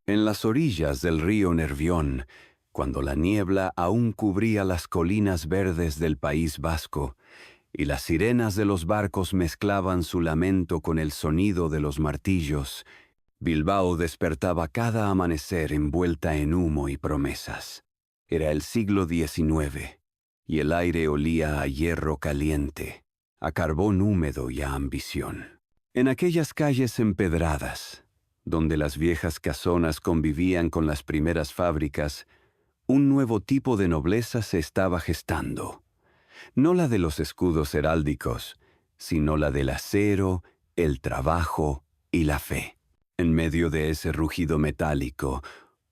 En las orillas del río Nervión, cuando la niebla aún cubría las colinas verdes del País Vasco, y las sirenas de los barcos mezclaban su lamento con el sonido de los martillos, Bilbao despertaba cada amanecer envuelta en humo y promesas. Era el siglo XIX, y el aire olía a hierro caliente, a carbón húmedo y a ambición. En aquellas calles empedradas, donde las viejas casonas convivían con las primeras fábricas, un nuevo tipo de nobleza se estaba gestando. No la de los escudos heráldicos, sino la del acero, el trabajo y la fe. En medio de ese rugido metálico,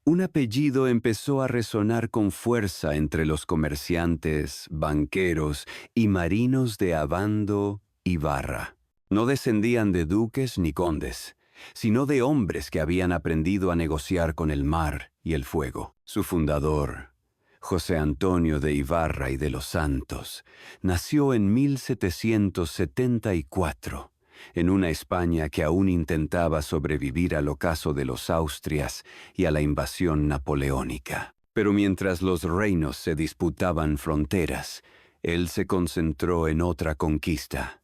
un apellido empezó a resonar con fuerza entre los comerciantes, banqueros y marinos de Abando y Barra. No descendían de duques ni condes, sino de hombres que habían aprendido a negociar con el mar y el fuego. Su fundador, José Antonio de Ibarra y de los Santos, nació en 1774, en una España que aún intentaba sobrevivir al ocaso de los Austrias y a la invasión napoleónica. Pero mientras los reinos se disputaban fronteras, él se concentró en otra conquista,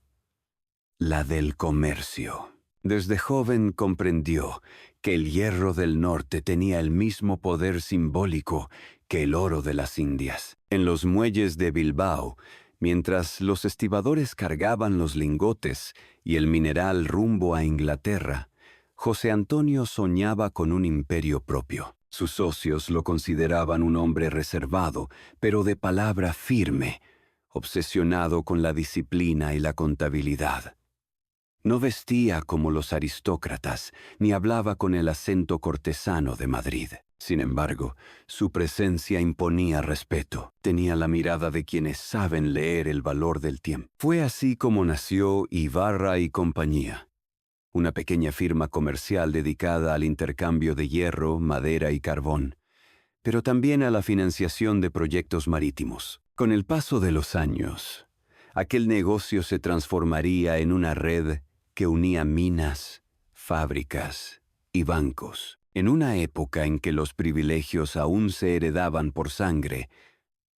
la del comercio. Desde joven comprendió que el hierro del norte tenía el mismo poder simbólico que el oro de las Indias. En los muelles de Bilbao, mientras los estibadores cargaban los lingotes y el mineral rumbo a Inglaterra, José Antonio soñaba con un imperio propio. Sus socios lo consideraban un hombre reservado, pero de palabra firme, obsesionado con la disciplina y la contabilidad. No vestía como los aristócratas, ni hablaba con el acento cortesano de Madrid. Sin embargo, su presencia imponía respeto. Tenía la mirada de quienes saben leer el valor del tiempo. Fue así como nació Ibarra y Compañía, una pequeña firma comercial dedicada al intercambio de hierro, madera y carbón, pero también a la financiación de proyectos marítimos. Con el paso de los años, aquel negocio se transformaría en una red que unía minas, fábricas y bancos. En una época en que los privilegios aún se heredaban por sangre,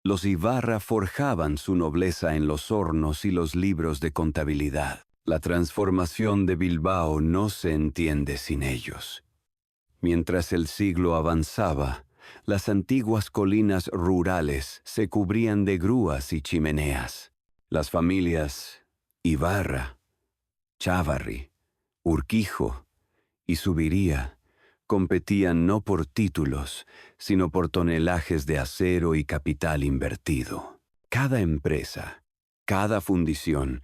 los Ibarra forjaban su nobleza en los hornos y los libros de contabilidad. La transformación de Bilbao no se entiende sin ellos. Mientras el siglo avanzaba, las antiguas colinas rurales se cubrían de grúas y chimeneas. Las familias Ibarra, Chávarri, Urquijo y Zubiría competían no por títulos, sino por tonelajes de acero y capital invertido. Cada empresa, cada fundición,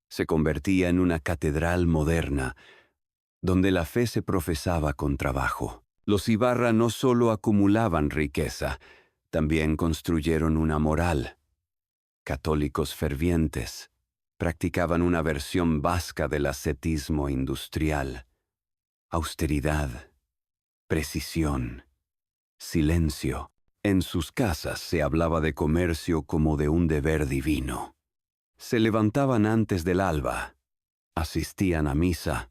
se convertía en una catedral moderna, donde la fe se profesaba con trabajo. Los Ibarra no solo acumulaban riqueza, también construyeron una moral. Católicos fervientes, practicaban una versión vasca del ascetismo industrial. Austeridad, precisión, silencio. En sus casas se hablaba de comercio como de un deber divino. Se levantaban antes del alba, asistían a misa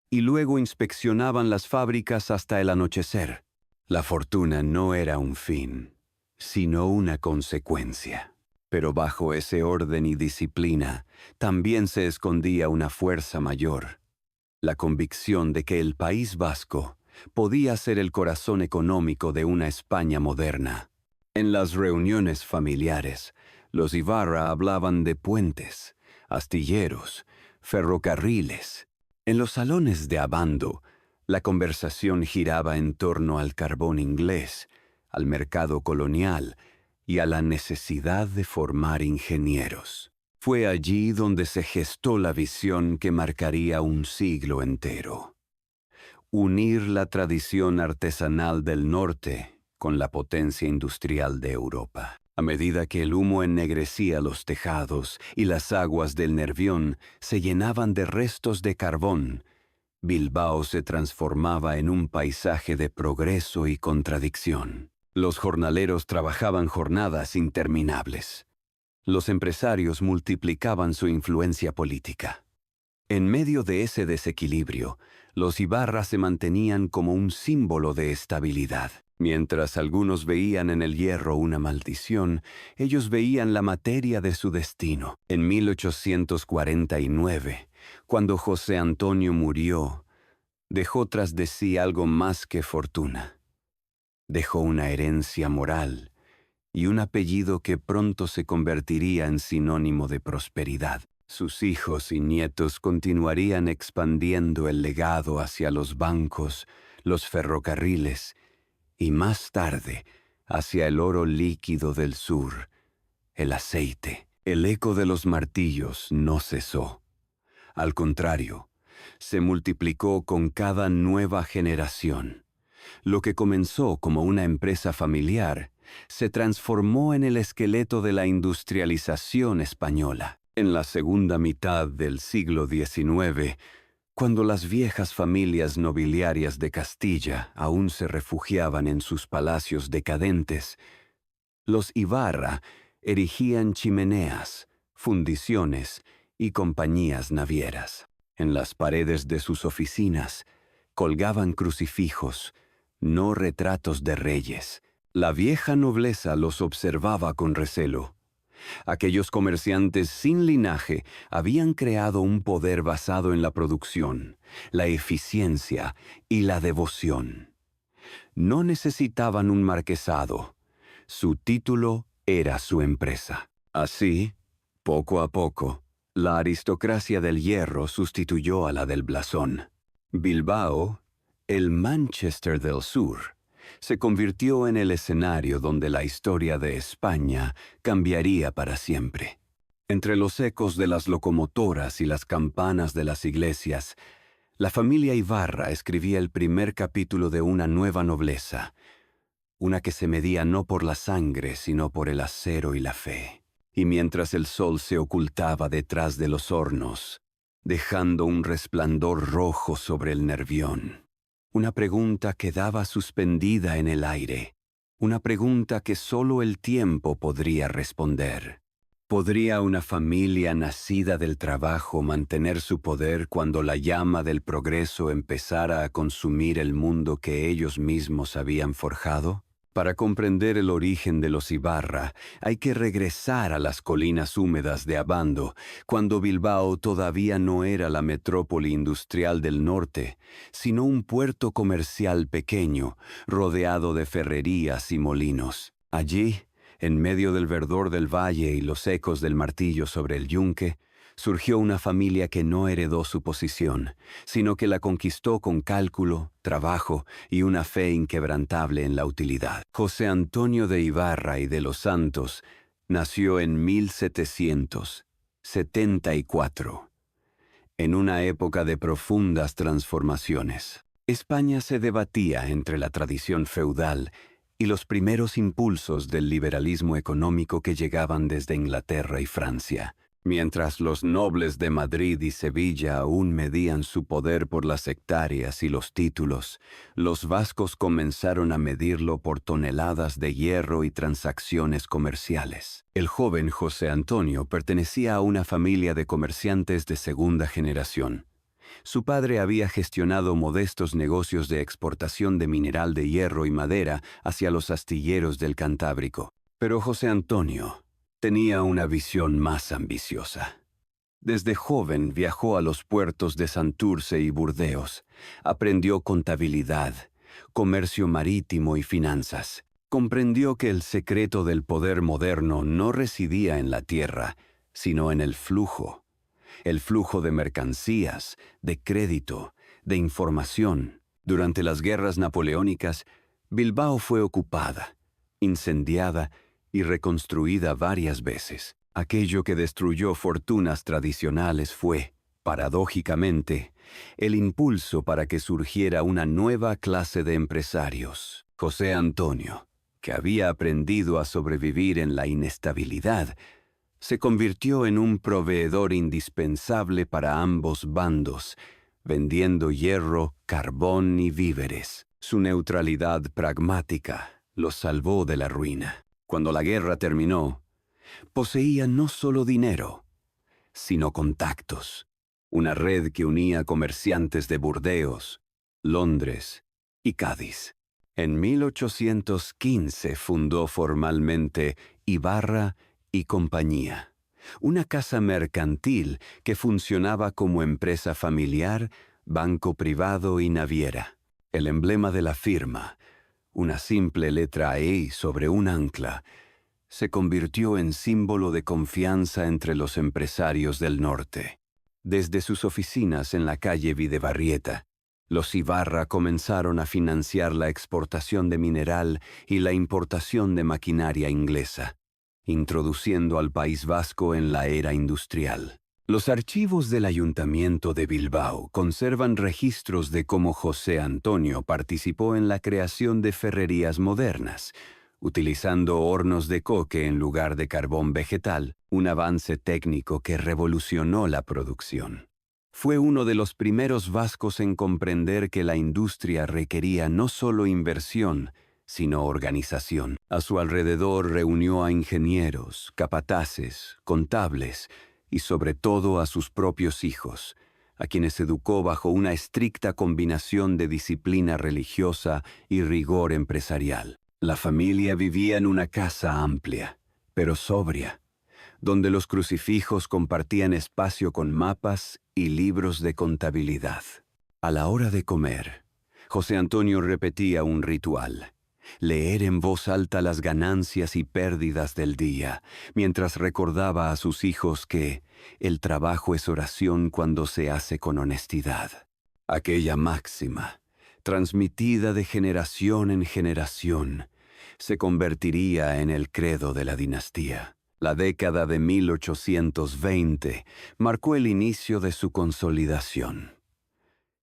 y luego inspeccionaban las fábricas hasta el anochecer. La fortuna no era un fin, sino una consecuencia. Pero bajo ese orden y disciplina también se escondía una fuerza mayor, la convicción de que el País Vasco podía ser el corazón económico de una España moderna. En las reuniones familiares, los Ibarra hablaban de puentes, astilleros, ferrocarriles. En los salones de Abando, la conversación giraba en torno al carbón inglés, al mercado colonial y a la necesidad de formar ingenieros. Fue allí donde se gestó la visión que marcaría un siglo entero. Unir la tradición artesanal del norte con la potencia industrial de Europa. A medida que el humo ennegrecía los tejados y las aguas del Nervión se llenaban de restos de carbón, Bilbao se transformaba en un paisaje de progreso y contradicción. Los jornaleros trabajaban jornadas interminables. Los empresarios multiplicaban su influencia política. En medio de ese desequilibrio, Los Ibarra se mantenían como un símbolo de estabilidad. Mientras algunos veían en el hierro una maldición, ellos veían la materia de su destino. En 1849, cuando José Antonio murió, dejó tras de sí algo más que fortuna. Dejó una herencia moral y un apellido que pronto se convertiría en sinónimo de prosperidad. Sus hijos y nietos continuarían expandiendo el legado hacia los bancos, los ferrocarriles y más tarde hacia el oro líquido del sur, el aceite. El eco de los martillos no cesó. Al contrario, se multiplicó con cada nueva generación. Lo que comenzó como una empresa familiar se transformó en el esqueleto de la industrialización española. En la segunda mitad del siglo XIX, cuando las viejas familias nobiliarias de Castilla aún se refugiaban en sus palacios decadentes, los Ibarra erigían chimeneas, fundiciones y compañías navieras. En las paredes de sus oficinas colgaban crucifijos, no retratos de reyes. La vieja nobleza los observaba con recelo. Aquellos comerciantes sin linaje habían creado un poder basado en la producción, la eficiencia y la devoción. No necesitaban un marquesado. Su título era su empresa. Así, poco a poco, la aristocracia del hierro sustituyó a la del blasón. Bilbao, el Manchester del Sur, se convirtió en el escenario donde la historia de España cambiaría para siempre. Entre los ecos de las locomotoras y las campanas de las iglesias, la familia Ibarra escribía el primer capítulo de una nueva nobleza, una que se medía no por la sangre, sino por el acero y la fe. Y mientras el sol se ocultaba detrás de los hornos, dejando un resplandor rojo sobre el Nervión, una pregunta quedaba suspendida en el aire, una pregunta que solo el tiempo podría responder. ¿Podría una familia nacida del trabajo mantener su poder cuando la llama del progreso empezara a consumir el mundo que ellos mismos habían forjado? Para comprender el origen de los Ibarra, hay que regresar a las colinas húmedas de Abando, cuando Bilbao todavía no era la metrópoli industrial del norte, sino un puerto comercial pequeño, rodeado de ferrerías y molinos. Allí, en medio del verdor del valle y los ecos del martillo sobre el yunque, surgió una familia que no heredó su posición, sino que la conquistó con cálculo, trabajo y una fe inquebrantable en la utilidad. José Antonio de Ibarra y de los Santos nació en 1774, en una época de profundas transformaciones. España se debatía entre la tradición feudal y los primeros impulsos del liberalismo económico que llegaban desde Inglaterra y Francia. Mientras los nobles de Madrid y Sevilla aún medían su poder por las hectáreas y los títulos, los vascos comenzaron a medirlo por toneladas de hierro y transacciones comerciales. El joven José Antonio pertenecía a una familia de comerciantes de segunda generación. Su padre había gestionado modestos negocios de exportación de mineral de hierro y madera hacia los astilleros del Cantábrico. Pero José Antonio tenía una visión más ambiciosa. Desde joven viajó a los puertos de Santurce y Burdeos, aprendió contabilidad, comercio marítimo y finanzas. Comprendió que el secreto del poder moderno no residía en la tierra, sino en el flujo de mercancías, de crédito, de información. Durante las guerras napoleónicas, Bilbao fue ocupada, incendiada y reconstruida varias veces. Aquello que destruyó fortunas tradicionales fue, paradójicamente, el impulso para que surgiera una nueva clase de empresarios. José Antonio, que había aprendido a sobrevivir en la inestabilidad, se convirtió en un proveedor indispensable para ambos bandos, vendiendo hierro, carbón y víveres. Su neutralidad pragmática los salvó de la ruina. Cuando la guerra terminó, poseía no solo dinero, sino contactos. una red que unía comerciantes de Burdeos, Londres y Cádiz. En 1815 fundó formalmente Ibarra y Compañía, una casa mercantil que funcionaba como empresa familiar, banco privado y naviera. El emblema de la firma, una simple letra E sobre un ancla, se convirtió en símbolo de confianza entre los empresarios del norte. Desde sus oficinas en la calle Videbarrieta, los Ibarra comenzaron a financiar la exportación de mineral y la importación de maquinaria inglesa, introduciendo al País Vasco en la era industrial. Los archivos del Ayuntamiento de Bilbao conservan registros de cómo José Antonio participó en la creación de ferrerías modernas, utilizando hornos de coque en lugar de carbón vegetal, un avance técnico que revolucionó la producción. Fue uno de los primeros vascos en comprender que la industria requería no solo inversión, sino organización. A su alrededor reunió a ingenieros, capataces, contables y sobre todo a sus propios hijos, a quienes educó bajo una estricta combinación de disciplina religiosa y rigor empresarial. La familia vivía en una casa amplia, pero sobria, donde los crucifijos compartían espacio con mapas y libros de contabilidad. A la hora de comer, José Antonio repetía un ritual: leer en voz alta las ganancias y pérdidas del día, mientras recordaba a sus hijos que el trabajo es oración cuando se hace con honestidad. Aquella máxima, transmitida de generación en generación, se convertiría en el credo de la dinastía. La década de 1820 marcó el inicio de su consolidación.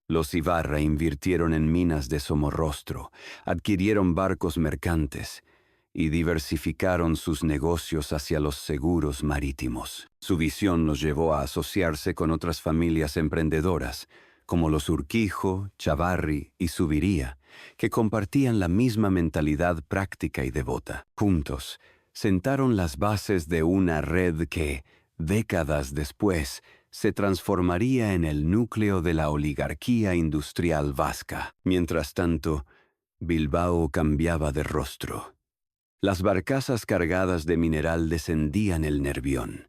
Los Ibarra invirtieron en minas de Somorrostro, adquirieron barcos mercantes y diversificaron sus negocios hacia los seguros marítimos. Su visión los llevó a asociarse con otras familias emprendedoras, como los Urquijo, Chavarri y Zubiría, que compartían la misma mentalidad práctica y devota. Juntos, sentaron las bases de una red que, décadas después, se transformaría en el núcleo de la oligarquía industrial vasca. Mientras tanto, Bilbao cambiaba de rostro. Las barcazas cargadas de mineral descendían el Nervión,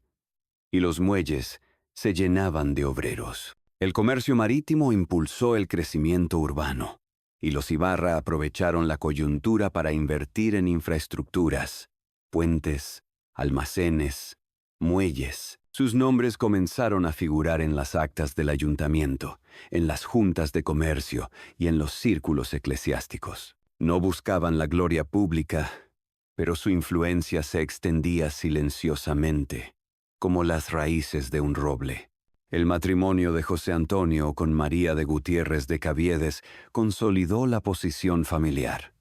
y los muelles se llenaban de obreros. El comercio marítimo impulsó el crecimiento urbano, y los Ibarra aprovecharon la coyuntura para invertir en infraestructuras, puentes, almacenes, muelles. Sus nombres comenzaron a figurar en las actas del ayuntamiento, en las juntas de comercio y en los círculos eclesiásticos. No buscaban la gloria pública, pero su influencia se extendía silenciosamente, como las raíces de un roble. El matrimonio de José Antonio con María de Gutiérrez de Caviedes consolidó la posición familiar.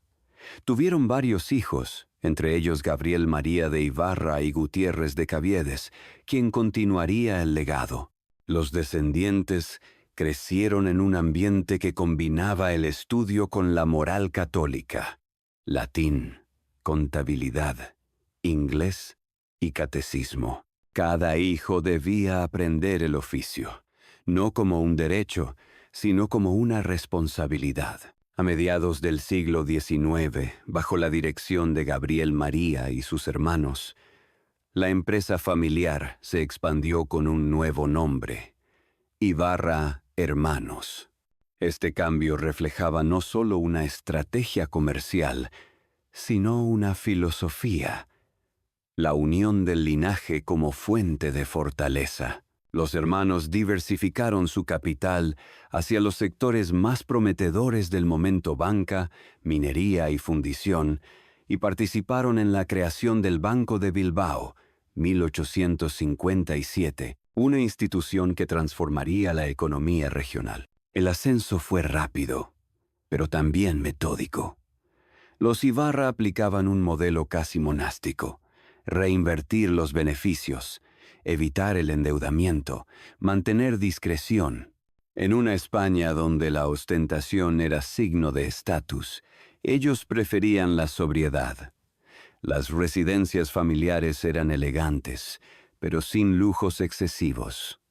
Tuvieron varios hijos, entre ellos Gabriel María de Ibarra y Gutiérrez de Caviedes, quien continuaría el legado. Los descendientes crecieron en un ambiente que combinaba el estudio con la moral católica: latín, contabilidad, inglés y catecismo. Cada hijo debía aprender el oficio, no como un derecho, sino como una responsabilidad. A mediados del siglo XIX, bajo la dirección de Gabriel María y sus hermanos, la empresa familiar se expandió con un nuevo nombre: Ibarra Hermanos. Este cambio reflejaba no solo una estrategia comercial, sino una filosofía: la unión del linaje como fuente de fortaleza. Los hermanos diversificaron su capital hacia los sectores más prometedores del momento: banca, minería y fundición, y participaron en la creación del Banco de Bilbao, 1857, una institución que transformaría la economía regional. El ascenso fue rápido, pero también metódico. Los Ibarra aplicaban un modelo casi monástico: reinvertir los beneficios, evitar el endeudamiento, mantener discreción. En una España donde la ostentación era signo de estatus, ellos preferían la sobriedad. Las residencias familiares eran elegantes, pero sin lujos excesivos.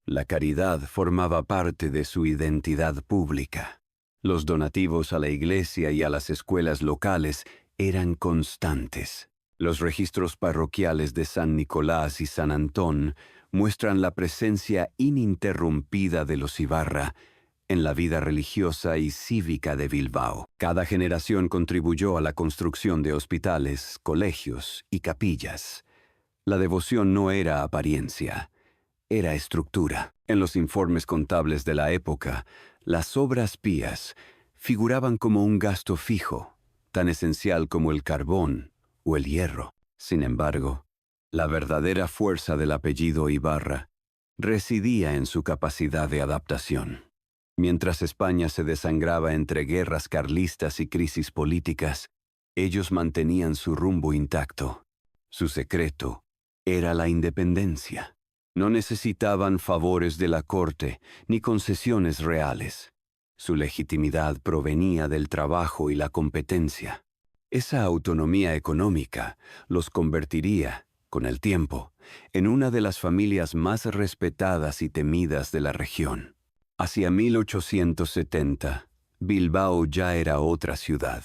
La caridad formaba parte de su identidad pública. Los donativos a la iglesia y a las escuelas locales eran constantes. Los registros parroquiales de San Nicolás y San Antón muestran la presencia ininterrumpida de los Ibarra en la vida religiosa y cívica de Bilbao. Cada generación contribuyó a la construcción de hospitales, colegios y capillas. La devoción no era apariencia, era estructura. En los informes contables de la época, las obras pías figuraban como un gasto fijo, tan esencial como el carbón o el hierro. Sin embargo, la verdadera fuerza del apellido Ibarra residía en su capacidad de adaptación. Mientras España se desangraba entre guerras carlistas y crisis políticas, ellos mantenían su rumbo intacto. Su secreto era la independencia. No necesitaban favores de la corte ni concesiones reales. Su legitimidad provenía del trabajo y la competencia. Esa autonomía económica los convertiría, con el tiempo, en una de las familias más respetadas y temidas de la región. Hacia 1870, Bilbao ya era otra ciudad.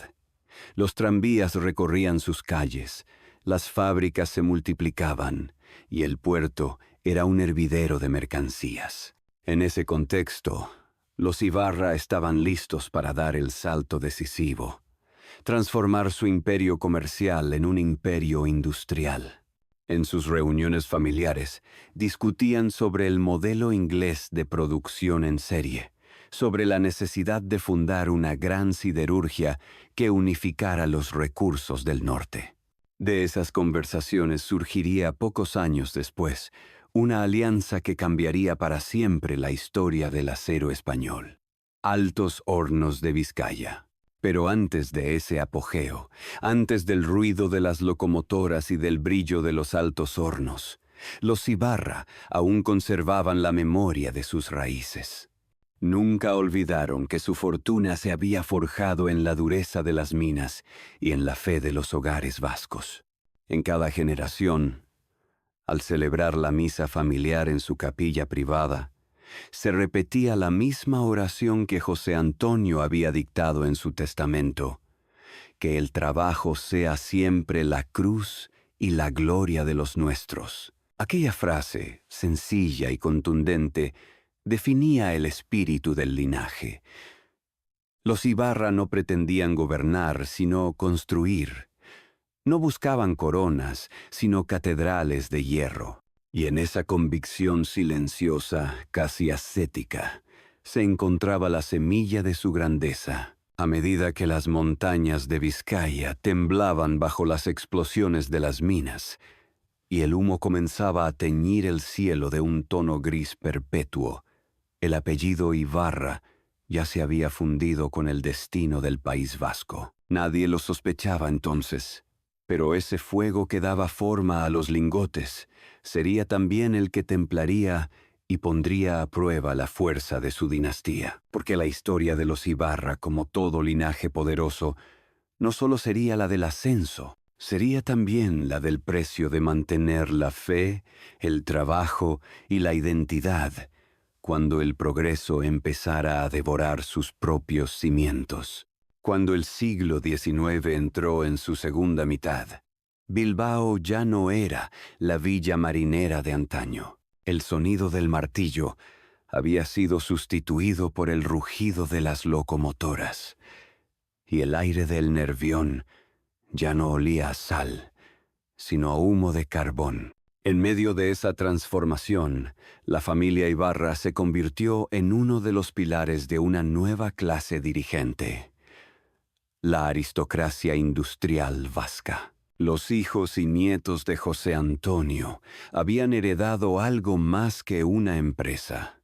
Los tranvías recorrían sus calles, las fábricas se multiplicaban y el puerto era un hervidero de mercancías. En ese contexto, los Ibarra estaban listos para dar el salto decisivo, transformar su imperio comercial en un imperio industrial. En sus reuniones familiares, discutían sobre el modelo inglés de producción en serie, sobre la necesidad de fundar una gran siderurgia que unificara los recursos del norte. De esas conversaciones surgiría pocos años después una alianza que cambiaría para siempre la historia del acero español. Altos Hornos de Vizcaya. Pero antes de ese apogeo, antes del ruido de las locomotoras y del brillo de los altos hornos, los Ibarra aún conservaban la memoria de sus raíces. Nunca olvidaron que su fortuna se había forjado en la dureza de las minas y en la fe de los hogares vascos. En cada generación, al celebrar la misa familiar en su capilla privada, se repetía la misma oración que José Antonio había dictado en su testamento: que el trabajo sea siempre la cruz y la gloria de los nuestros. Aquella frase, sencilla y contundente, definía el espíritu del linaje. Los Ibarra no pretendían gobernar, sino construir. No buscaban coronas, sino catedrales de hierro. Y en esa convicción silenciosa, casi ascética, se encontraba la semilla de su grandeza. A medida que las montañas de Vizcaya temblaban bajo las explosiones de las minas, y el humo comenzaba a teñir el cielo de un tono gris perpetuo, el apellido Ibarra ya se había fundido con el destino del País Vasco. Nadie lo sospechaba entonces, pero ese fuego que daba forma a los lingotes sería también el que templaría y pondría a prueba la fuerza de su dinastía, porque la historia de los Ibarra, como todo linaje poderoso, no solo sería la del ascenso, sería también la del precio de mantener la fe, el trabajo y la identidad, cuando el progreso empezara a devorar sus propios cimientos. Cuando el siglo XIX entró en su segunda mitad, Bilbao ya no era la villa marinera de antaño. El sonido del martillo había sido sustituido por el rugido de las locomotoras, y el aire del Nervión ya no olía a sal, sino a humo de carbón. En medio de esa transformación, la familia Ibarra se convirtió en uno de los pilares de una nueva clase dirigente: la aristocracia industrial vasca. Los hijos y nietos de José Antonio habían heredado algo más que una empresa.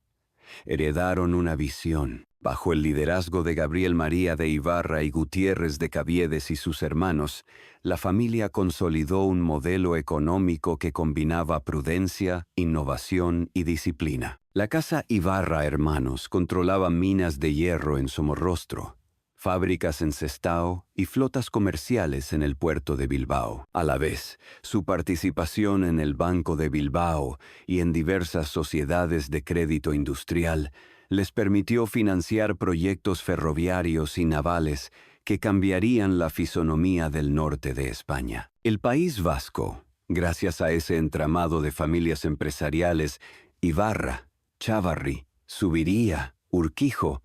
Heredaron una visión. Bajo el liderazgo de Gabriel María de Ibarra y Gutiérrez de Caviedes y sus hermanos, la familia consolidó un modelo económico que combinaba prudencia, innovación y disciplina. La casa Ibarra Hermanos controlaba minas de hierro en Somorrostro, fábricas en Sestao y flotas comerciales en el puerto de Bilbao. A la vez, su participación en el Banco de Bilbao y en diversas sociedades de crédito industrial les permitió financiar proyectos ferroviarios y navales que cambiarían la fisonomía del norte de España. El País Vasco, gracias a ese entramado de familias empresariales, Ibarra, Chávarri, Zubiría, Urquijo,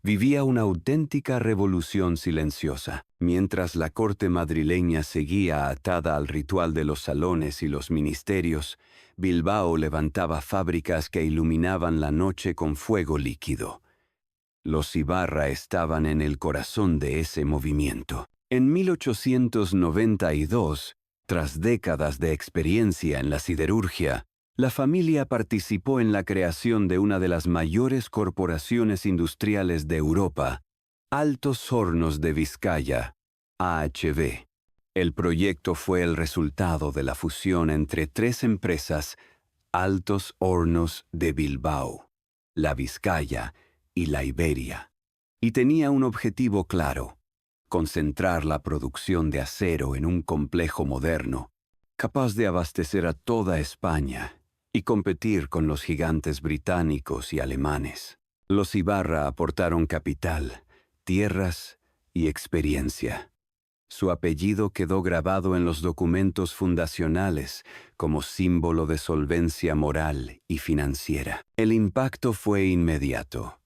vivía una auténtica revolución silenciosa. Mientras la corte madrileña seguía atada al ritual de los salones y los ministerios, Bilbao levantaba fábricas que iluminaban la noche con fuego líquido. Los Ibarra estaban en el corazón de ese movimiento. En 1892, tras décadas de experiencia en la siderurgia, la familia participó en la creación de una de las mayores corporaciones industriales de Europa, Altos Hornos de Vizcaya, AHV. El proyecto fue el resultado de la fusión entre tres empresas, Altos Hornos de Bilbao, la Vizcaya y la Iberia, y tenía un objetivo claro: concentrar la producción de acero en un complejo moderno, capaz de abastecer a toda España y competir con los gigantes británicos y alemanes. Los Ibarra aportaron capital, tierras y experiencia. Su apellido quedó grabado en los documentos fundacionales como símbolo de solvencia moral y financiera. El impacto fue inmediato.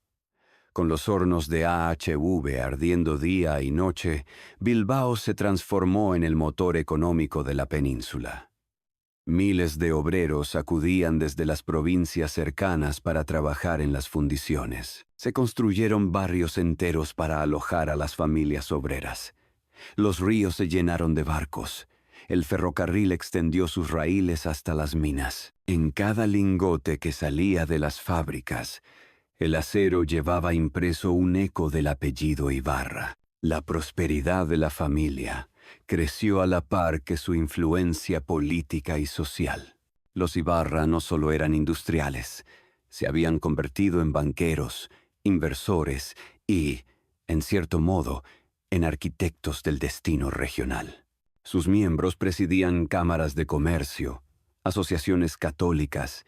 Con los hornos de AHV ardiendo día y noche, Bilbao se transformó en el motor económico de la península. Miles de obreros acudían desde las provincias cercanas para trabajar en las fundiciones. Se construyeron barrios enteros para alojar a las familias obreras. Los ríos se llenaron de barcos. El ferrocarril extendió sus raíles hasta las minas. En cada lingote que salía de las fábricas, el acero llevaba impreso un eco del apellido Ibarra. La prosperidad de la familia creció a la par que su influencia política y social. Los Ibarra no solo eran industriales, se habían convertido en banqueros, inversores y, en cierto modo, en arquitectos del destino regional. Sus miembros presidían cámaras de comercio, asociaciones católicas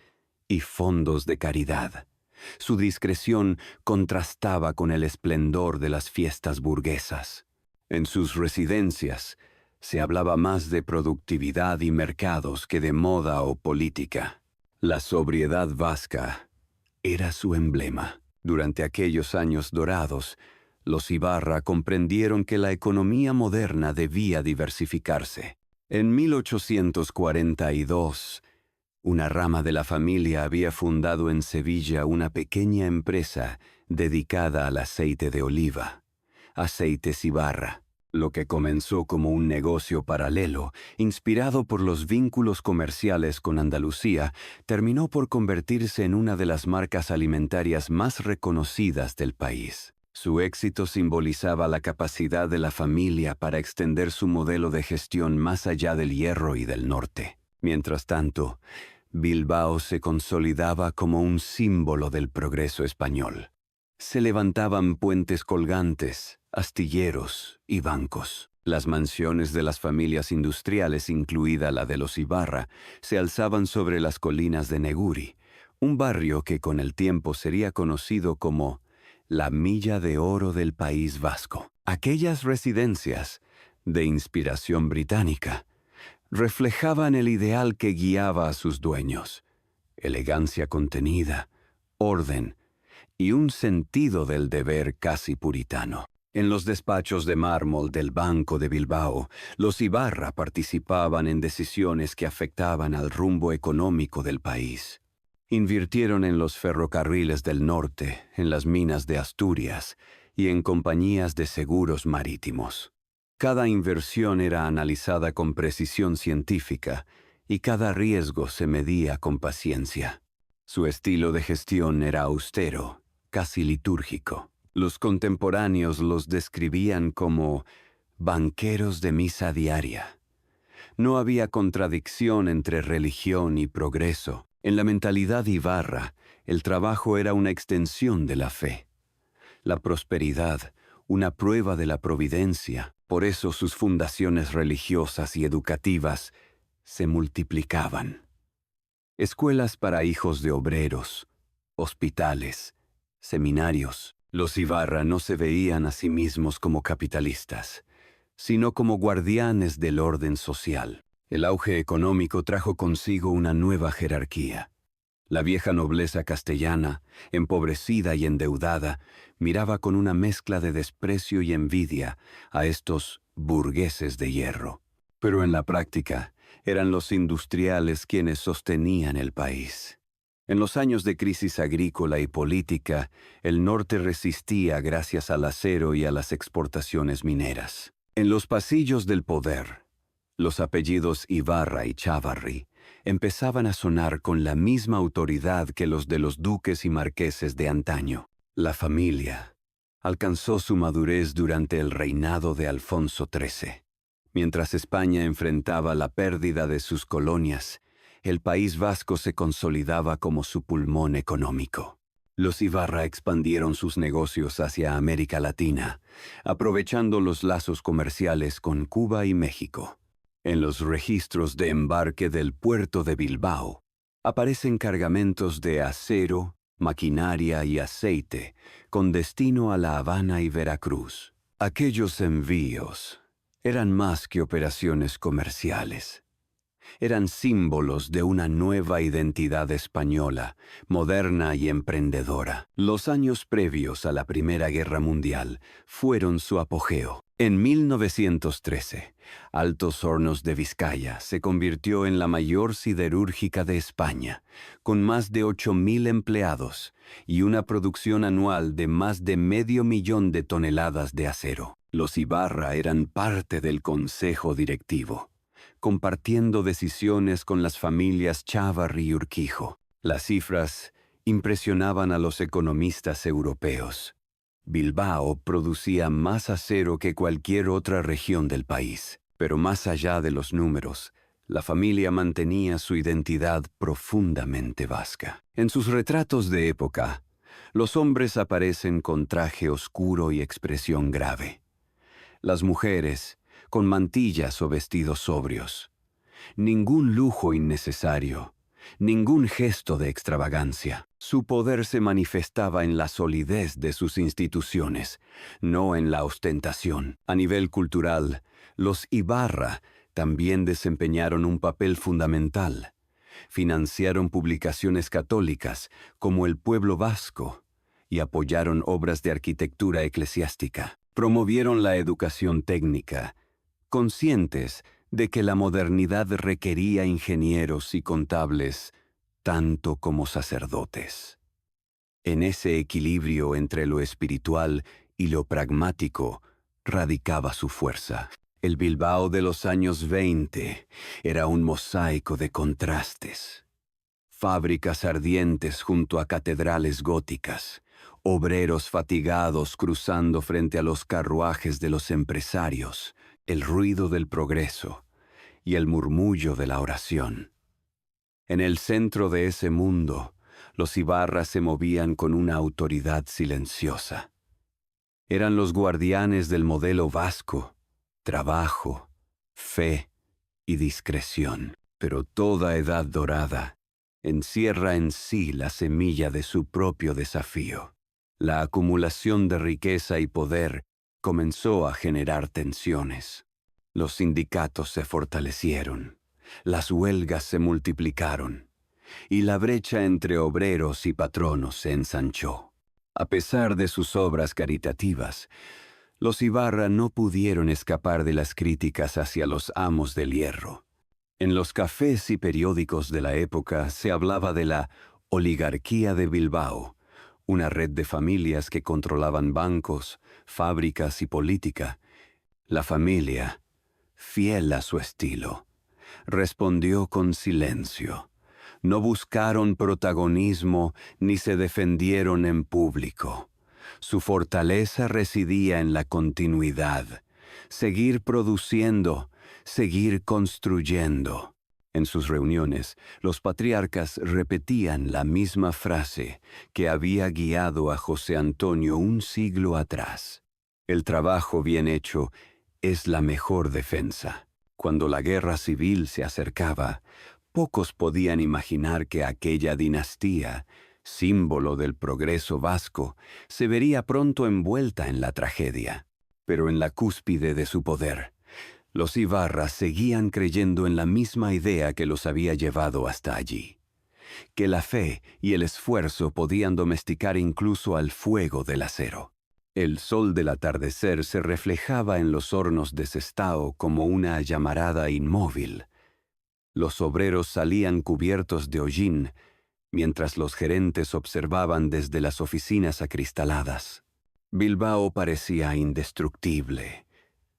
y fondos de caridad. Su discreción contrastaba con el esplendor de las fiestas burguesas. En sus residencias se hablaba más de productividad y mercados que de moda o política. La sobriedad vasca era su emblema. Durante aquellos años dorados, los Ibarra comprendieron que la economía moderna debía diversificarse. En 1842, una rama de la familia había fundado en Sevilla una pequeña empresa dedicada al aceite de oliva, Aceites Ibarra. Lo que comenzó como un negocio paralelo, inspirado por los vínculos comerciales con Andalucía, terminó por convertirse en una de las marcas alimentarias más reconocidas del país. Su éxito simbolizaba la capacidad de la familia para extender su modelo de gestión más allá del Hierro y del norte. Mientras tanto, Bilbao se consolidaba como un símbolo del progreso español. Se levantaban puentes colgantes, astilleros y bancos. Las mansiones de las familias industriales, incluida la de los Ibarra, se alzaban sobre las colinas de Neguri, un barrio que con el tiempo sería conocido como la Milla de Oro del País Vasco. Aquellas residencias, de inspiración británica, reflejaban el ideal que guiaba a sus dueños: elegancia contenida, orden y un sentido del deber casi puritano. En los despachos de mármol del Banco de Bilbao, los Ibarra participaban en decisiones que afectaban al rumbo económico del país. Invirtieron en los ferrocarriles del norte, en las minas de Asturias y en compañías de seguros marítimos. Cada inversión era analizada con precisión científica y cada riesgo se medía con paciencia. Su estilo de gestión era austero, casi litúrgico. Los contemporáneos los describían como banqueros de misa diaria. No había contradicción entre religión y progreso. En la mentalidad Ibarra, el trabajo era una extensión de la fe. La prosperidad, una prueba de la providencia. Por eso sus fundaciones religiosas y educativas se multiplicaban. Escuelas para hijos de obreros, hospitales, seminarios. Los Ibarra no se veían a sí mismos como capitalistas, sino como guardianes del orden social. El auge económico trajo consigo una nueva jerarquía. La vieja nobleza castellana, empobrecida y endeudada, miraba con una mezcla de desprecio y envidia a estos burgueses de hierro. Pero en la práctica, eran los industriales quienes sostenían el país. En los años de crisis agrícola y política, el norte resistía gracias al acero y a las exportaciones mineras. En los pasillos del poder, los apellidos Ibarra y Chávarri empezaban a sonar con la misma autoridad que los de los duques y marqueses de antaño. La familia alcanzó su madurez durante el reinado de Alfonso XIII. Mientras España enfrentaba la pérdida de sus colonias, el País Vasco se consolidaba como su pulmón económico. Los Ibarra expandieron sus negocios hacia América Latina, aprovechando los lazos comerciales con Cuba y México. En los registros de embarque del puerto de Bilbao, aparecen cargamentos de acero, maquinaria y aceite, con destino a La Habana y Veracruz. Aquellos envíos eran más que operaciones comerciales. Eran símbolos de una nueva identidad española, moderna y emprendedora. Los años previos a la Primera Guerra Mundial fueron su apogeo. En 1913, Altos Hornos de Vizcaya se convirtió en la mayor siderúrgica de España, con más de 8.000 empleados y una producción anual de más de 500.000 de toneladas de acero. Los Ibarra eran parte del consejo directivo, compartiendo decisiones con las familias Chávarri y Urquijo. Las cifras impresionaban a los economistas europeos. Bilbao producía más acero que cualquier otra región del país. Pero más allá de los números, la familia mantenía su identidad profundamente vasca. En sus retratos de época, los hombres aparecen con traje oscuro y expresión grave. Las mujeres, con mantillas o vestidos sobrios. Ningún lujo innecesario, ningún gesto de extravagancia. Su poder se manifestaba en la solidez de sus instituciones, no en la ostentación. A nivel cultural, los Ibarra también desempeñaron un papel fundamental. Financiaron publicaciones católicas como El Pueblo Vasco y apoyaron obras de arquitectura eclesiástica. Promovieron la educación técnica, conscientes de que la modernidad requería ingenieros y contables tanto como sacerdotes. En ese equilibrio entre lo espiritual y lo pragmático radicaba su fuerza. El Bilbao de los años 20 era un mosaico de contrastes. Fábricas ardientes junto a catedrales góticas, obreros fatigados cruzando frente a los carruajes de los empresarios, el ruido del progreso y el murmullo de la oración. En el centro de ese mundo, los Ibarra se movían con una autoridad silenciosa. Eran los guardianes del modelo vasco, trabajo, fe y discreción. Pero toda edad dorada encierra en sí la semilla de su propio desafío. La acumulación de riqueza y poder comenzó a generar tensiones. Los sindicatos se fortalecieron, las huelgas se multiplicaron, y la brecha entre obreros y patronos se ensanchó. A pesar de sus obras caritativas, los Ibarra no pudieron escapar de las críticas hacia los amos del hierro. En los cafés y periódicos de la época se hablaba de la oligarquía de Bilbao, una red de familias que controlaban bancos, fábricas y política. La familia, fiel a su estilo, respondió con silencio. No buscaron protagonismo ni se defendieron en público. Su fortaleza residía en la continuidad, seguir produciendo, seguir construyendo. En sus reuniones, los patriarcas repetían la misma frase que había guiado a José Antonio un siglo atrás. El trabajo bien hecho es la mejor defensa. Cuando la guerra civil se acercaba, pocos podían imaginar que aquella dinastía, símbolo del progreso vasco, se vería pronto envuelta en la tragedia. Pero en la cúspide de su poder, los Ibarra seguían creyendo en la misma idea que los había llevado hasta allí, que la fe y el esfuerzo podían domesticar incluso al fuego del acero. El sol del atardecer se reflejaba en los hornos de Sestao como una llamarada inmóvil. Los obreros salían cubiertos de hollín, mientras los gerentes observaban desde las oficinas acristaladas. Bilbao parecía indestructible,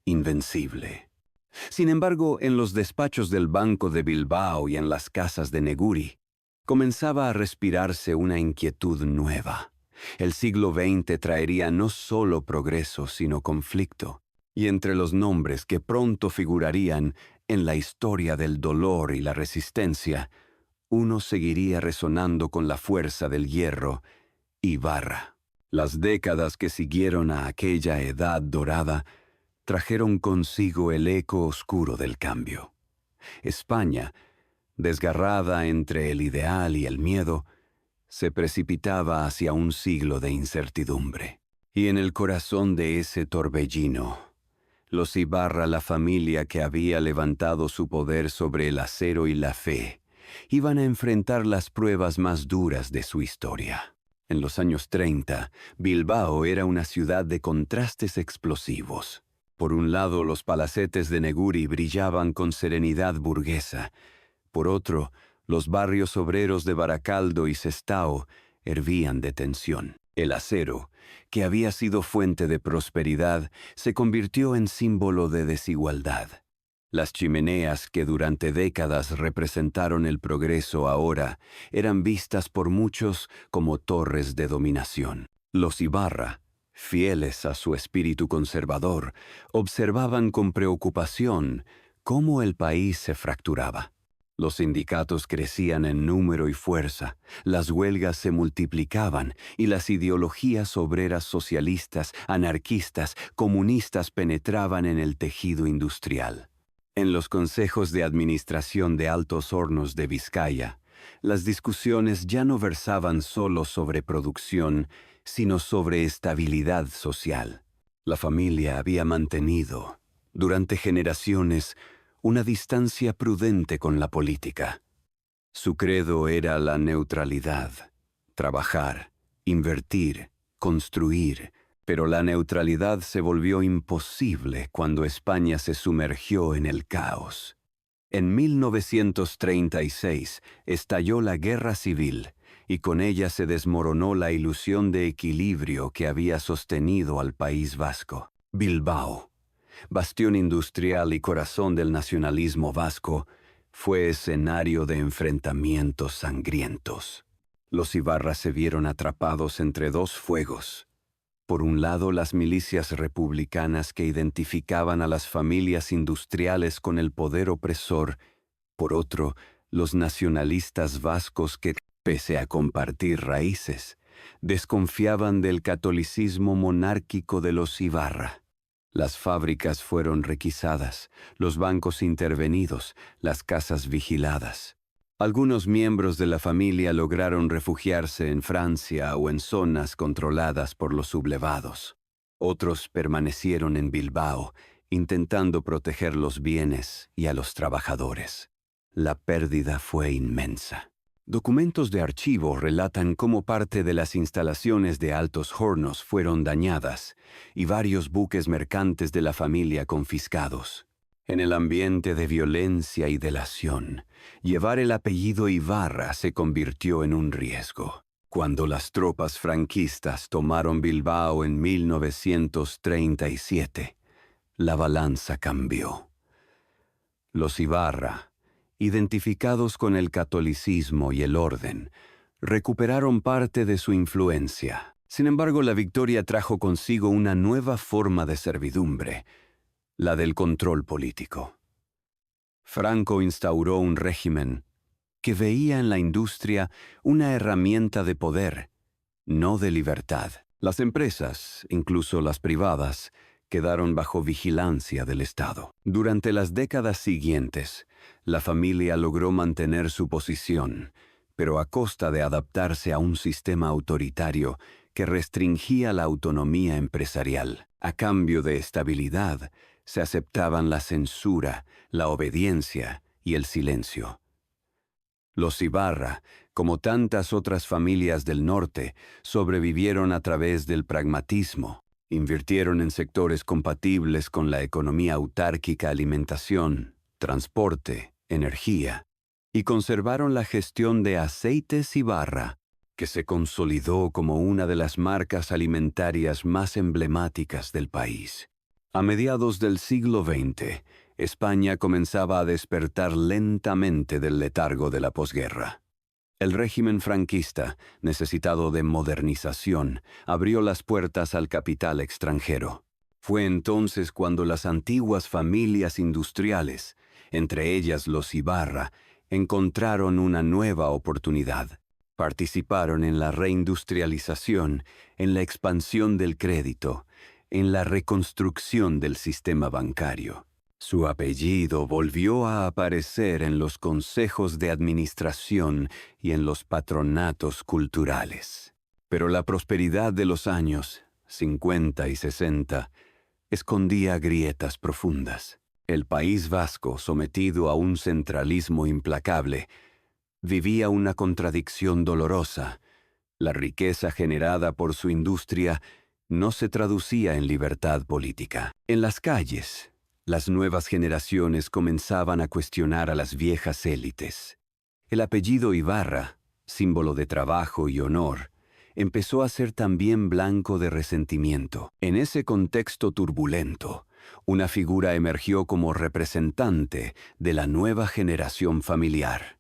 invencible. Sin embargo, en los despachos del Banco de Bilbao y en las casas de Neguri, comenzaba a respirarse una inquietud nueva. El siglo XX traería no solo progreso, sino conflicto, y entre los nombres que pronto figurarían en la historia del dolor y la resistencia, uno seguiría resonando con la fuerza del hierro: Ibarra. Las décadas que siguieron a aquella edad dorada trajeron consigo el eco oscuro del cambio. España, desgarrada entre el ideal y el miedo, se precipitaba hacia un siglo de incertidumbre. Y en el corazón de ese torbellino, los Ibarra, la familia que había levantado su poder sobre el acero y la fe, iban a enfrentar las pruebas más duras de su historia. En los años 30, Bilbao era una ciudad de contrastes explosivos. Por un lado, los palacetes de Neguri brillaban con serenidad burguesa. Por otro, los barrios obreros de Baracaldo y Sestao hervían de tensión. El acero, que había sido fuente de prosperidad, se convirtió en símbolo de desigualdad. Las chimeneas que durante décadas representaron el progreso ahora eran vistas por muchos como torres de dominación. Los Ibarra, fieles a su espíritu conservador, observaban con preocupación cómo el país se fracturaba. Los sindicatos crecían en número y fuerza, las huelgas se multiplicaban y las ideologías obreras socialistas, anarquistas, comunistas penetraban en el tejido industrial. En los consejos de administración de Altos Hornos de Vizcaya, las discusiones ya no versaban solo sobre producción, sino sobre estabilidad social. La familia había mantenido, durante generaciones, una distancia prudente con la política. Su credo era la neutralidad, trabajar, invertir, construir, pero la neutralidad se volvió imposible cuando España se sumergió en el caos. En 1936 estalló la Guerra Civil y con ella se desmoronó la ilusión de equilibrio que había sostenido al País Vasco. Bilbao, bastión industrial y corazón del nacionalismo vasco, fue escenario de enfrentamientos sangrientos. Los Ibarra se vieron atrapados entre dos fuegos. Por un lado, las milicias republicanas que identificaban a las familias industriales con el poder opresor; por otro, los nacionalistas vascos que, pese a compartir raíces, desconfiaban del catolicismo monárquico de los Ibarra. Las fábricas fueron requisadas, los bancos intervenidos, las casas vigiladas. Algunos miembros de la familia lograron refugiarse en Francia o en zonas controladas por los sublevados. Otros permanecieron en Bilbao, intentando proteger los bienes y a los trabajadores. La pérdida fue inmensa. Documentos de archivo relatan cómo parte de las instalaciones de Altos Hornos fueron dañadas y varios buques mercantes de la familia confiscados. En el ambiente de violencia y delación, llevar el apellido Ibarra se convirtió en un riesgo. Cuando las tropas franquistas tomaron Bilbao en 1937, la balanza cambió. Los Ibarra, identificados con el catolicismo y el orden, recuperaron parte de su influencia. Sin embargo, la victoria trajo consigo una nueva forma de servidumbre, la del control político. Franco instauró un régimen que veía en la industria una herramienta de poder, no de libertad. Las empresas, incluso las privadas, quedaron bajo vigilancia del Estado. Durante las décadas siguientes, la familia logró mantener su posición, pero a costa de adaptarse a un sistema autoritario que restringía la autonomía empresarial. A cambio de estabilidad, se aceptaban la censura, la obediencia y el silencio. Los Ibarra, como tantas otras familias del norte, sobrevivieron a través del pragmatismo. Invirtieron en sectores compatibles con la economía autárquica: alimentación, transporte, energía, y conservaron la gestión de Aceites Ibarra, que se consolidó como una de las marcas alimentarias más emblemáticas del país. A mediados del siglo XX, España comenzaba a despertar lentamente del letargo de la posguerra. El régimen franquista, necesitado de modernización, abrió las puertas al capital extranjero. Fue entonces cuando las antiguas familias industriales, entre ellas los Ibarra, encontraron una nueva oportunidad. Participaron en la reindustrialización, en la expansión del crédito, en la reconstrucción del sistema bancario. Su apellido volvió a aparecer en los consejos de administración y en los patronatos culturales. Pero la prosperidad de los años 50 y 60 escondía grietas profundas. El País Vasco, sometido a un centralismo implacable, vivía una contradicción dolorosa. La riqueza generada por su industria no se traducía en libertad política. En las calles, las nuevas generaciones comenzaban a cuestionar a las viejas élites. El apellido Ibarra, símbolo de trabajo y honor, empezó a ser también blanco de resentimiento. En ese contexto turbulento, una figura emergió como representante de la nueva generación familiar.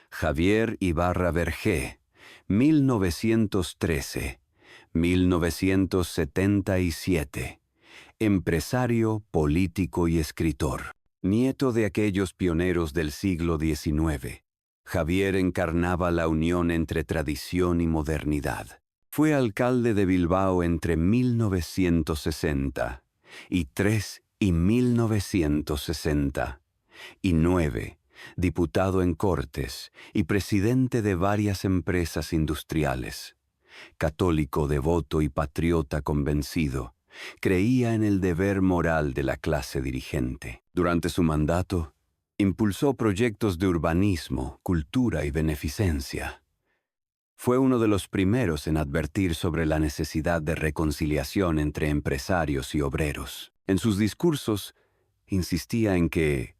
Javier Ibarra Vergé, 1913-1977. Empresario, político y escritor. Nieto de aquellos pioneros del siglo XIX, Javier encarnaba la unión entre tradición y modernidad. Fue alcalde de Bilbao entre 1963 y 1969, diputado en Cortes y presidente de varias empresas industriales. Católico devoto y patriota convencido, creía en el deber moral de la clase dirigente. Durante su mandato, impulsó proyectos de urbanismo, cultura y beneficencia. Fue uno de los primeros en advertir sobre la necesidad de reconciliación entre empresarios y obreros. En sus discursos, insistía en que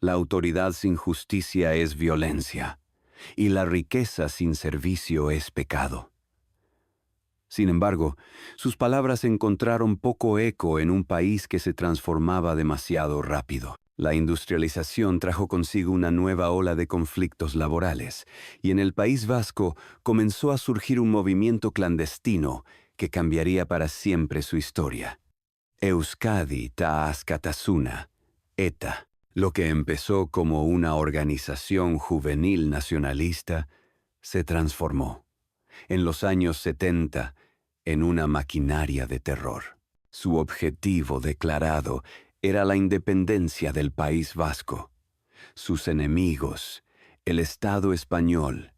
la autoridad sin justicia es violencia y la riqueza sin servicio es pecado. Sin embargo, sus palabras encontraron poco eco en un país que se transformaba demasiado rápido. La industrialización trajo consigo una nueva ola de conflictos laborales, y en el País Vasco comenzó a surgir un movimiento clandestino que cambiaría para siempre su historia. Euskadi Ta Askatasuna, ETA. Lo que empezó como una organización juvenil nacionalista, se transformó, en los años 70, en una maquinaria de terror. Su objetivo declarado era la independencia del País Vasco, sus enemigos, el Estado español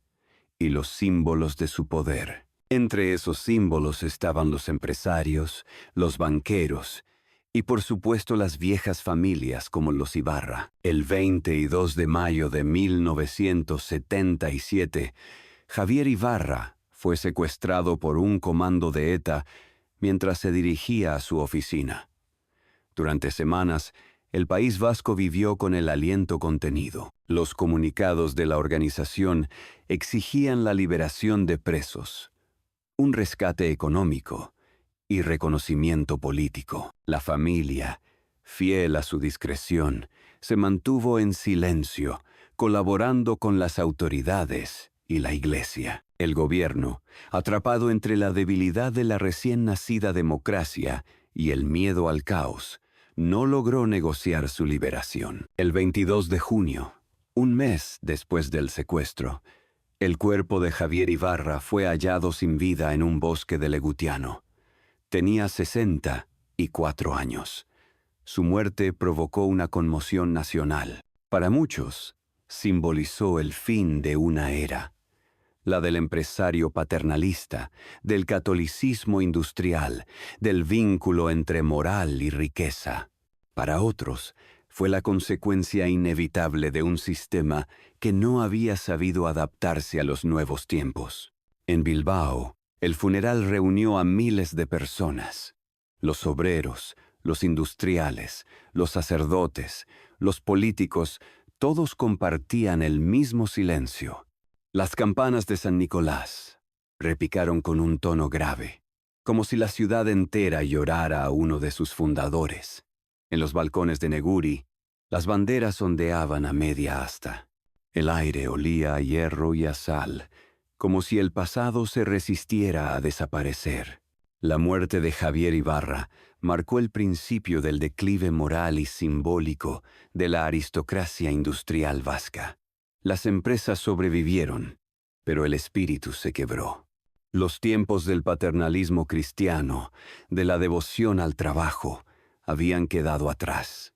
y los símbolos de su poder. Entre esos símbolos estaban los empresarios, los banqueros y por supuesto las viejas familias como los Ibarra. El 22 de mayo de 1977, Javier Ibarra fue secuestrado por un comando de ETA mientras se dirigía a su oficina. Durante semanas, el País Vasco vivió con el aliento contenido. Los comunicados de la organización exigían la liberación de presos, un rescate económico y reconocimiento político. La familia, fiel a su discreción, se mantuvo en silencio, colaborando con las autoridades y la Iglesia. El gobierno, atrapado entre la debilidad de la recién nacida democracia y el miedo al caos, no logró negociar su liberación. El 22 de junio, un mes después del secuestro, El cuerpo de Javier Ibarra fue hallado sin vida en un bosque de Legutiano. Tenía 64 años. Su muerte provocó una conmoción nacional. Para muchos, simbolizó el fin de una era, la del empresario paternalista, del catolicismo industrial, del vínculo entre moral y riqueza. Para otros, fue la consecuencia inevitable de un sistema que no había sabido adaptarse a los nuevos tiempos. En Bilbao, el funeral reunió a miles de personas. Los obreros, los industriales, los sacerdotes, los políticos, todos compartían el mismo silencio. Las campanas de San Nicolás repicaron con un tono grave, como si la ciudad entera llorara a uno de sus fundadores. En los balcones de Neguri, las banderas ondeaban a media asta. El aire olía a hierro y a sal, como si el pasado se resistiera a desaparecer. La muerte de Javier Ibarra marcó el principio del declive moral y simbólico de la aristocracia industrial vasca. Las empresas sobrevivieron, pero el espíritu se quebró. Los tiempos del paternalismo cristiano, de la devoción al trabajo, habían quedado atrás.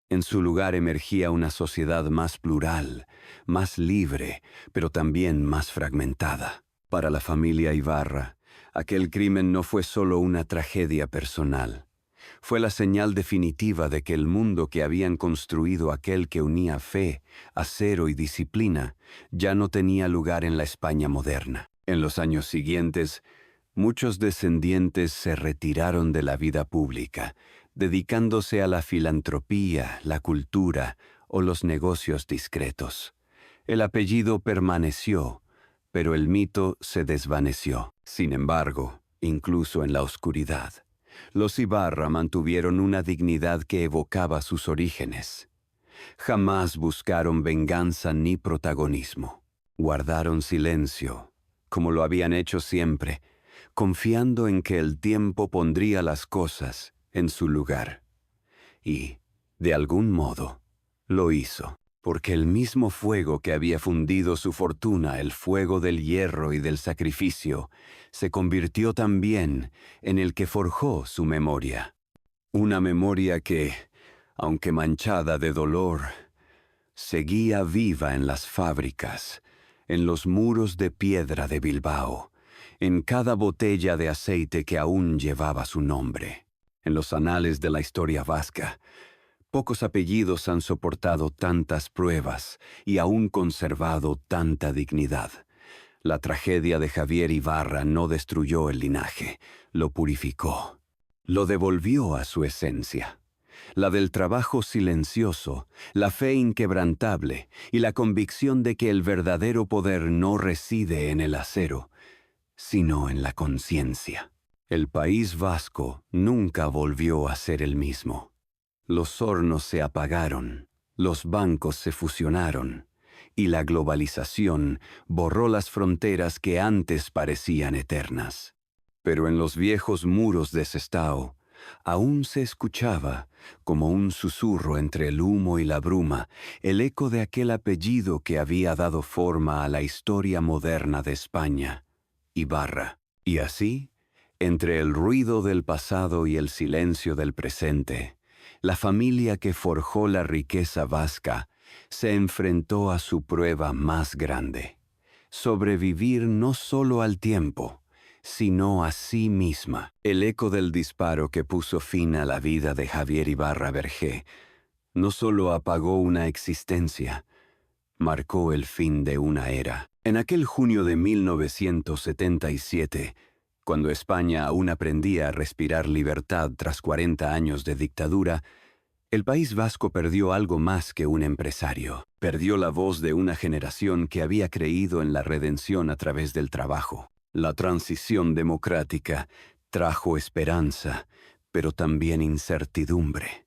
En su lugar emergía una sociedad más plural, más libre, pero también más fragmentada. Para la familia Ibarra, aquel crimen no fue solo una tragedia personal. Fue la señal definitiva de que el mundo que habían construido aquel que unía fe, acero y disciplina ya no tenía lugar en la España moderna. En los años siguientes, muchos descendientes se retiraron de la vida pública, dedicándose a la filantropía, la cultura o los negocios discretos. El apellido permaneció, pero el mito se desvaneció. Sin embargo, incluso en la oscuridad, los Ibarra mantuvieron una dignidad que evocaba sus orígenes. Jamás buscaron venganza ni protagonismo. Guardaron silencio, como lo habían hecho siempre, confiando en que el tiempo pondría las cosas en su lugar. Y, de algún modo, lo hizo, porque el mismo fuego que había fundido su fortuna, el fuego del hierro y del sacrificio, se convirtió también en el que forjó su memoria. Una memoria que, aunque manchada de dolor, seguía viva en las fábricas, en los muros de piedra de Bilbao, en cada botella de aceite que aún llevaba su nombre. En los anales de la historia vasca, pocos apellidos han soportado tantas pruebas y aún conservado tanta dignidad. La tragedia de Javier Ibarra no destruyó el linaje, lo purificó, lo devolvió a su esencia. La del trabajo silencioso, la fe inquebrantable y la convicción de que el verdadero poder no reside en el acero, sino en la conciencia. El país vasco nunca volvió a ser el mismo. Los hornos se apagaron, los bancos se fusionaron, y la globalización borró las fronteras que antes parecían eternas. Pero en los viejos muros de Sestao aún se escuchaba, como un susurro entre el humo y la bruma, el eco de aquel apellido que había dado forma a la historia moderna de España, Ibarra. Y así, entre el ruido del pasado y el silencio del presente, la familia que forjó la riqueza vasca se enfrentó a su prueba más grande: sobrevivir no solo al tiempo, sino a sí misma. El eco del disparo que puso fin a la vida de Javier Ibarra Vergé no solo apagó una existencia, marcó el fin de una era. En aquel junio de 1977, cuando España aún aprendía a respirar libertad tras 40 años de dictadura, el País Vasco perdió algo más que un empresario. Perdió la voz de una generación que había creído en la redención a través del trabajo. La transición democrática trajo esperanza, pero también incertidumbre.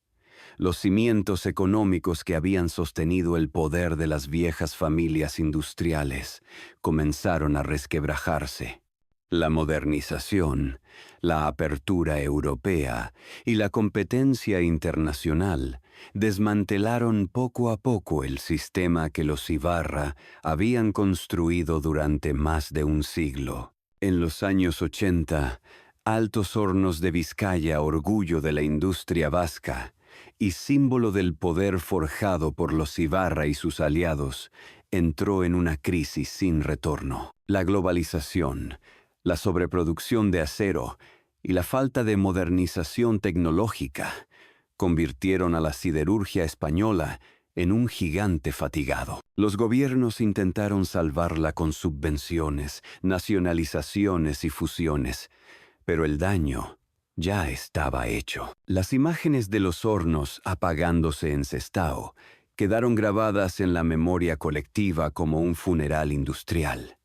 Los cimientos económicos que habían sostenido el poder de las viejas familias industriales comenzaron a resquebrajarse. La modernización, la apertura europea y la competencia internacional desmantelaron poco a poco el sistema que los Ibarra habían construido durante más de un siglo. En los años 80, Altos Hornos de Vizcaya, orgullo de la industria vasca y símbolo del poder forjado por los Ibarra y sus aliados, entró en una crisis sin retorno. La globalización, la sobreproducción de acero y la falta de modernización tecnológica convirtieron a la siderurgia española en un gigante fatigado. Los gobiernos intentaron salvarla con subvenciones, nacionalizaciones y fusiones, pero el daño ya estaba hecho. Las imágenes de los hornos apagándose en Sestao quedaron grabadas en la memoria colectiva como un funeral industrial.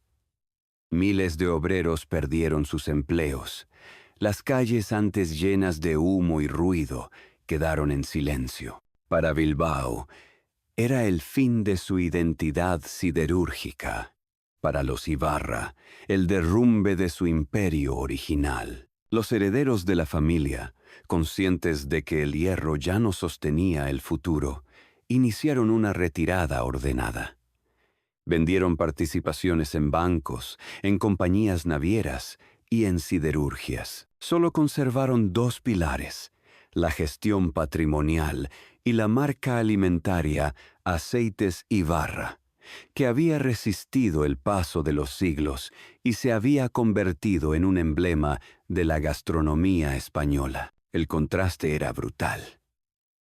Miles de obreros perdieron sus empleos. Las calles antes llenas de humo y ruido quedaron en silencio. Para Bilbao, era el fin de su identidad siderúrgica. Para los Ibarra, el derrumbe de su imperio original. Los herederos de la familia, conscientes de que el hierro ya no sostenía el futuro, iniciaron una retirada ordenada. Vendieron participaciones en bancos, en compañías navieras y en siderurgias. Solo conservaron dos pilares: la gestión patrimonial y la marca alimentaria Aceites Ibarra, que había resistido el paso de los siglos y se había convertido en un emblema de la gastronomía española. El contraste era brutal.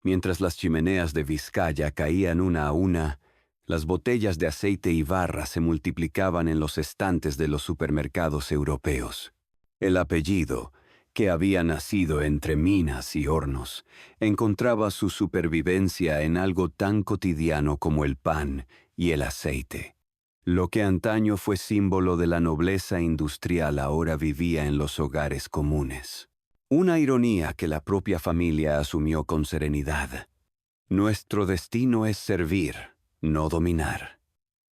Mientras las chimeneas de Vizcaya caían una a una, las botellas de aceite Ibarra se multiplicaban en los estantes de los supermercados europeos. El apellido, que había nacido entre minas y hornos, encontraba su supervivencia en algo tan cotidiano como el pan y el aceite. Lo que antaño fue símbolo de la nobleza industrial ahora vivía en los hogares comunes. Una ironía que la propia familia asumió con serenidad. Nuestro destino es servir, no dominar,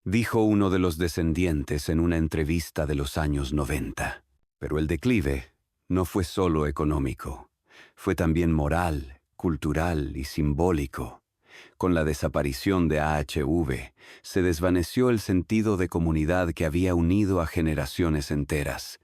dijo uno de los descendientes en una entrevista de los años 90. Pero el declive no fue solo económico, fue también moral, cultural y simbólico. Con la desaparición de AHV, se desvaneció el sentido de comunidad que había unido a generaciones enteras.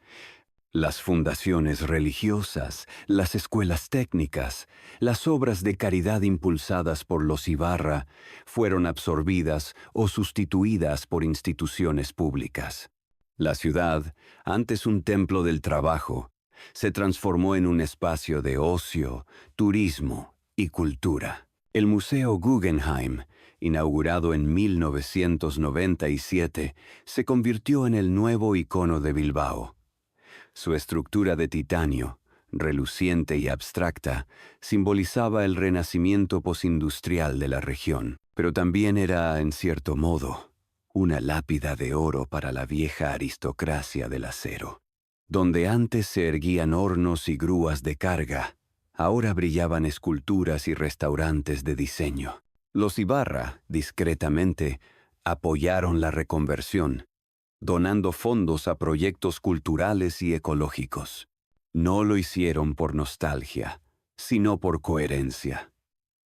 Las fundaciones religiosas, las escuelas técnicas, las obras de caridad impulsadas por los Ibarra fueron absorbidas o sustituidas por instituciones públicas. La ciudad, antes un templo del trabajo, se transformó en un espacio de ocio, turismo y cultura. El Museo Guggenheim, inaugurado en 1997, se convirtió en el nuevo icono de Bilbao. Su estructura de titanio, reluciente y abstracta, simbolizaba el renacimiento posindustrial de la región, pero también era, en cierto modo, una lápida de oro para la vieja aristocracia del acero. Donde antes se erguían hornos y grúas de carga, ahora brillaban esculturas y restaurantes de diseño. Los Ibarra, discretamente, apoyaron la reconversión, donando fondos a proyectos culturales y ecológicos. No lo hicieron por nostalgia, sino por coherencia.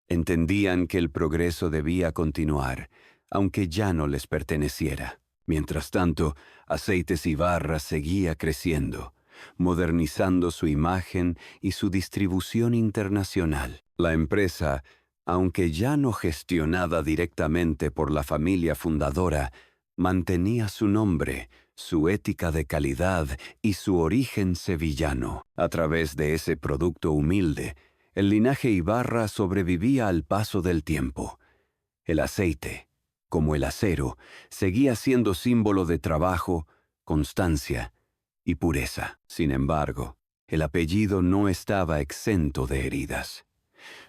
Entendían que el progreso debía continuar, aunque ya no les perteneciera. Mientras tanto, Aceites Ibarra seguía creciendo, modernizando su imagen y su distribución internacional. La empresa, aunque ya no gestionada directamente por la familia fundadora, mantenía su nombre, su ética de calidad y su origen sevillano. A través de ese producto humilde, el linaje Ibarra sobrevivía al paso del tiempo. El aceite, como el acero, seguía siendo símbolo de trabajo, constancia y pureza. Sin embargo, el apellido no estaba exento de heridas.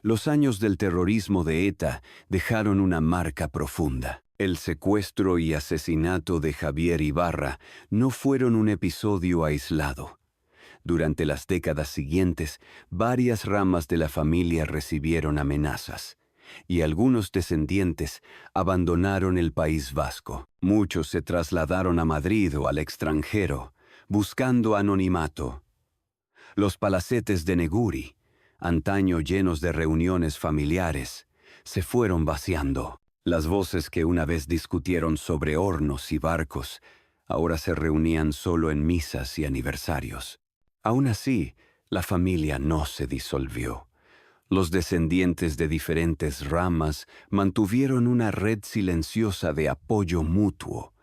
Los años del terrorismo de ETA dejaron una marca profunda. El secuestro y asesinato de Javier Ibarra no fueron un episodio aislado. Durante las décadas siguientes, varias ramas de la familia recibieron amenazas, y algunos descendientes abandonaron el País Vasco. Muchos se trasladaron a Madrid o al extranjero, buscando anonimato. Los palacetes de Neguri, antaño llenos de reuniones familiares, se fueron vaciando. Las voces que una vez discutieron sobre hornos y barcos, ahora se reunían solo en misas y aniversarios. Aún así, la familia no se disolvió. Los descendientes de diferentes ramas mantuvieron una red silenciosa de apoyo mutuo.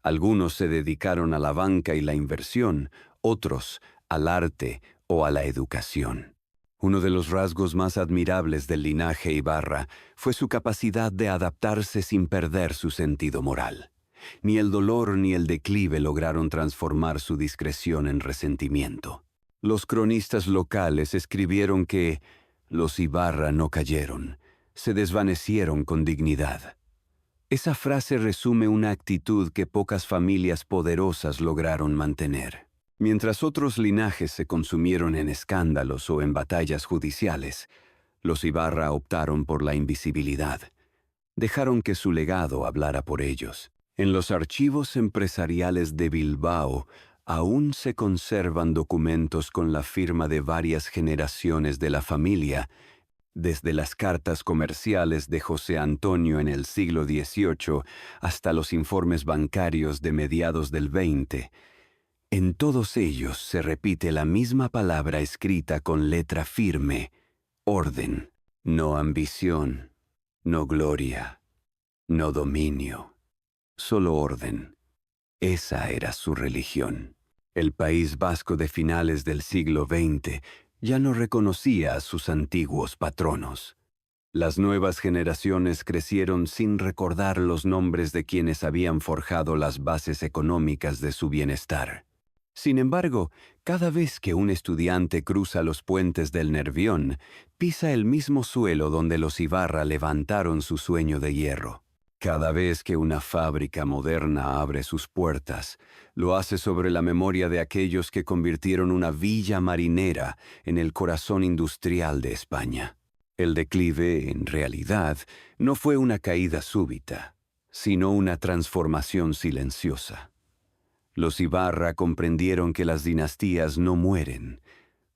Algunos se dedicaron a la banca y la inversión, otros al arte o a la educación. Uno de los rasgos más admirables del linaje Ibarra fue su capacidad de adaptarse sin perder su sentido moral. Ni el dolor ni el declive lograron transformar su discreción en resentimiento. Los cronistas locales escribieron que los Ibarra no cayeron, se desvanecieron con dignidad. Esa frase resume una actitud que pocas familias poderosas lograron mantener. Mientras otros linajes se consumieron en escándalos o en batallas judiciales, los Ibarra optaron por la invisibilidad. Dejaron que su legado hablara por ellos. En los archivos empresariales de Bilbao aún se conservan documentos con la firma de varias generaciones de la familia, desde las cartas comerciales de José Antonio en el siglo XVIII hasta los informes bancarios de mediados del XX. En todos ellos se repite la misma palabra escrita con letra firme: orden, no ambición, no gloria, no dominio, solo orden. Esa era su religión. El País Vasco de finales del siglo XX ya no reconocía a sus antiguos patronos. Las nuevas generaciones crecieron sin recordar los nombres de quienes habían forjado las bases económicas de su bienestar. Sin embargo, cada vez que un estudiante cruza los puentes del Nervión, pisa el mismo suelo donde los Ibarra levantaron su sueño de hierro. Cada vez que una fábrica moderna abre sus puertas, lo hace sobre la memoria de aquellos que convirtieron una villa marinera en el corazón industrial de España. El declive, en realidad, no fue una caída súbita, sino una transformación silenciosa. Los Ibarra comprendieron que las dinastías no mueren,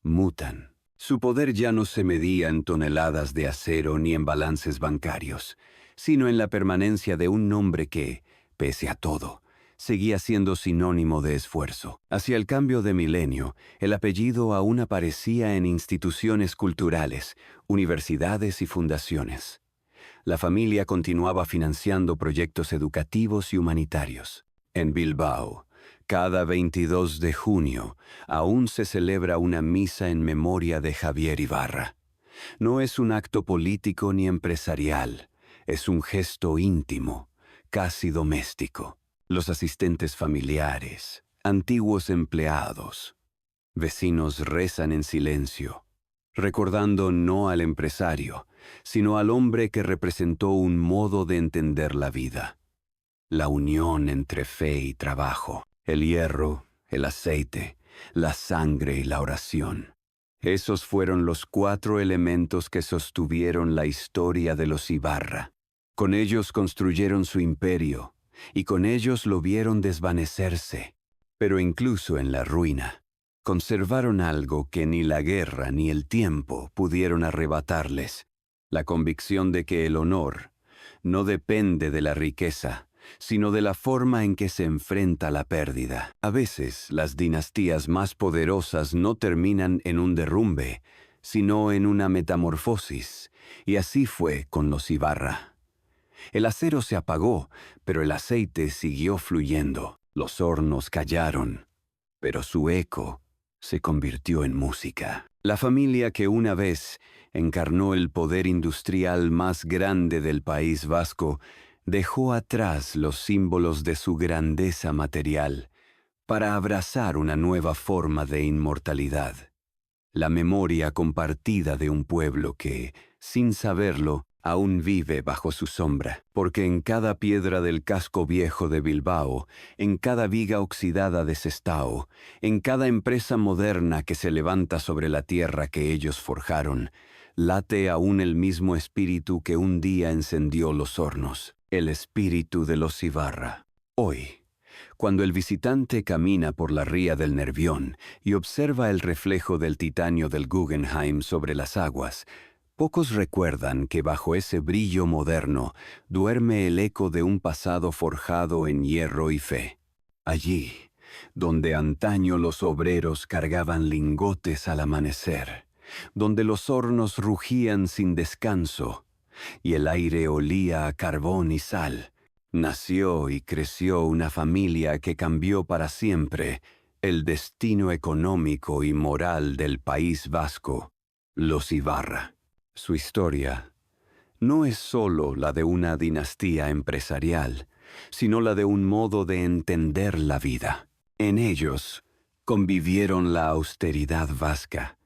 mutan. Su poder ya no se medía en toneladas de acero ni en balances bancarios, sino en la permanencia de un nombre que, pese a todo, seguía siendo sinónimo de esfuerzo. Hacia el cambio de milenio, el apellido aún aparecía en instituciones culturales, universidades y fundaciones. La familia continuaba financiando proyectos educativos y humanitarios. En Bilbao, cada 22 de junio, aún se celebra una misa en memoria de Javier Ibarra. No es un acto político ni empresarial, es un gesto íntimo, casi doméstico. Los asistentes familiares, antiguos empleados, vecinos rezan en silencio, recordando no al empresario, sino al hombre que representó un modo de entender la vida. La unión entre fe y trabajo, el hierro, el aceite, la sangre y la oración. Esos fueron los 4 elementos que sostuvieron la historia de los Ibarra. Con ellos construyeron su imperio, y con ellos lo vieron desvanecerse. Pero incluso en la ruina, conservaron algo que ni la guerra ni el tiempo pudieron arrebatarles: la convicción de que el honor no depende de la riqueza, sino de la forma en que se enfrenta la pérdida. A veces, las dinastías más poderosas no terminan en un derrumbe, sino en una metamorfosis, y así fue con los Ibarra. El acero se apagó, pero el aceite siguió fluyendo. Los hornos callaron, pero su eco se convirtió en música. La familia que una vez encarnó el poder industrial más grande del País Vasco dejó atrás los símbolos de su grandeza material para abrazar una nueva forma de inmortalidad. La memoria compartida de un pueblo que, sin saberlo, aún vive bajo su sombra, porque en cada piedra del casco viejo de Bilbao, en cada viga oxidada de Sestao, en cada empresa moderna que se levanta sobre la tierra que ellos forjaron, late aún el mismo espíritu que un día encendió los hornos, el espíritu de los Ibarra. Hoy, cuando el visitante camina por la ría del Nervión y observa el reflejo del titanio del Guggenheim sobre las aguas, Pocos recuerdan que bajo ese brillo moderno duerme el eco de un pasado forjado en hierro y fe. Allí, donde antaño los obreros cargaban lingotes al amanecer, donde los hornos rugían sin descanso y el aire olía a carbón y sal, nació y creció una familia que cambió para siempre el destino económico y moral del País Vasco, los Ibarra. Su historia no es sólo la de una dinastía empresarial, sino la de un modo de entender la vida. En ellos convivieron la austeridad vasca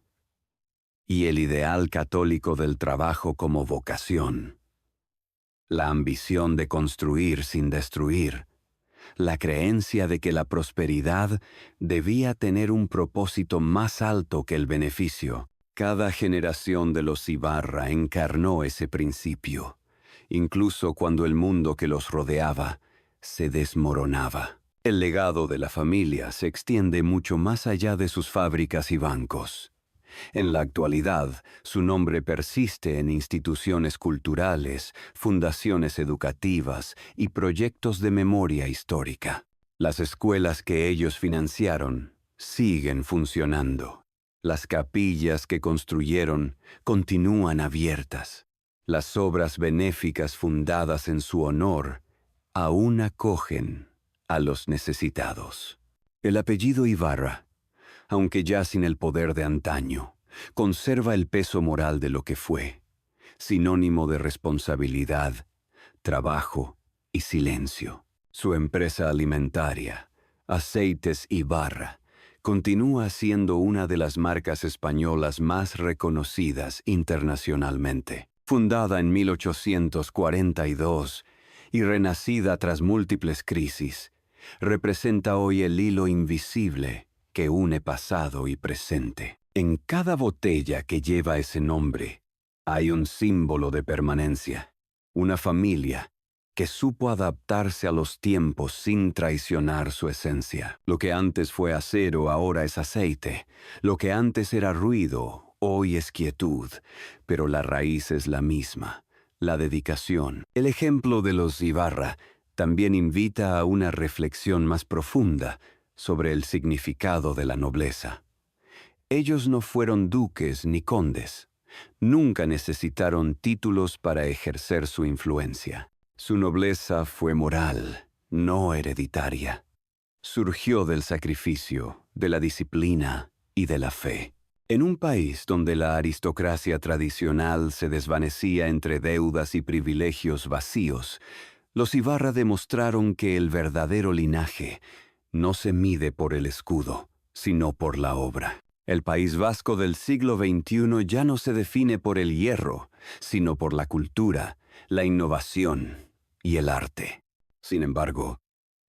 y el ideal católico del trabajo como vocación, la ambición de construir sin destruir, la creencia de que la prosperidad debía tener un propósito más alto que el beneficio. Cada generación de los Ibarra encarnó ese principio, incluso cuando el mundo que los rodeaba se desmoronaba. El legado de la familia se extiende mucho más allá de sus fábricas y bancos. En la actualidad, su nombre persiste en instituciones culturales, fundaciones educativas y proyectos de memoria histórica. Las escuelas que ellos financiaron siguen funcionando. Las capillas que construyeron continúan abiertas. Las obras benéficas fundadas en su honor aún acogen a los necesitados. El apellido Ibarra, aunque ya sin el poder de antaño, conserva el peso moral de lo que fue, sinónimo de responsabilidad, trabajo y silencio. Su empresa alimentaria, Aceites Ibarra, continúa siendo una de las marcas españolas más reconocidas internacionalmente. Fundada en 1842 y renacida tras múltiples crisis, representa hoy el hilo invisible que une pasado y presente. En cada botella que lleva ese nombre hay un símbolo de permanencia, una familia que supo adaptarse a los tiempos sin traicionar su esencia. Lo que antes fue acero ahora es aceite, lo que antes era ruido hoy es quietud, pero la raíz es la misma, la dedicación. El ejemplo de los Ibarra también invita a una reflexión más profunda sobre el significado de la nobleza. Ellos no fueron duques ni condes, nunca necesitaron títulos para ejercer su influencia. Su nobleza fue moral, no hereditaria. Surgió del sacrificio, de la disciplina y de la fe. En un país donde la aristocracia tradicional se desvanecía entre deudas y privilegios vacíos, los Ibarra demostraron que el verdadero linaje no se mide por el escudo, sino por la obra. El País Vasco del siglo XXI ya no se define por el hierro, sino por la cultura, la innovación y el arte. Sin embargo,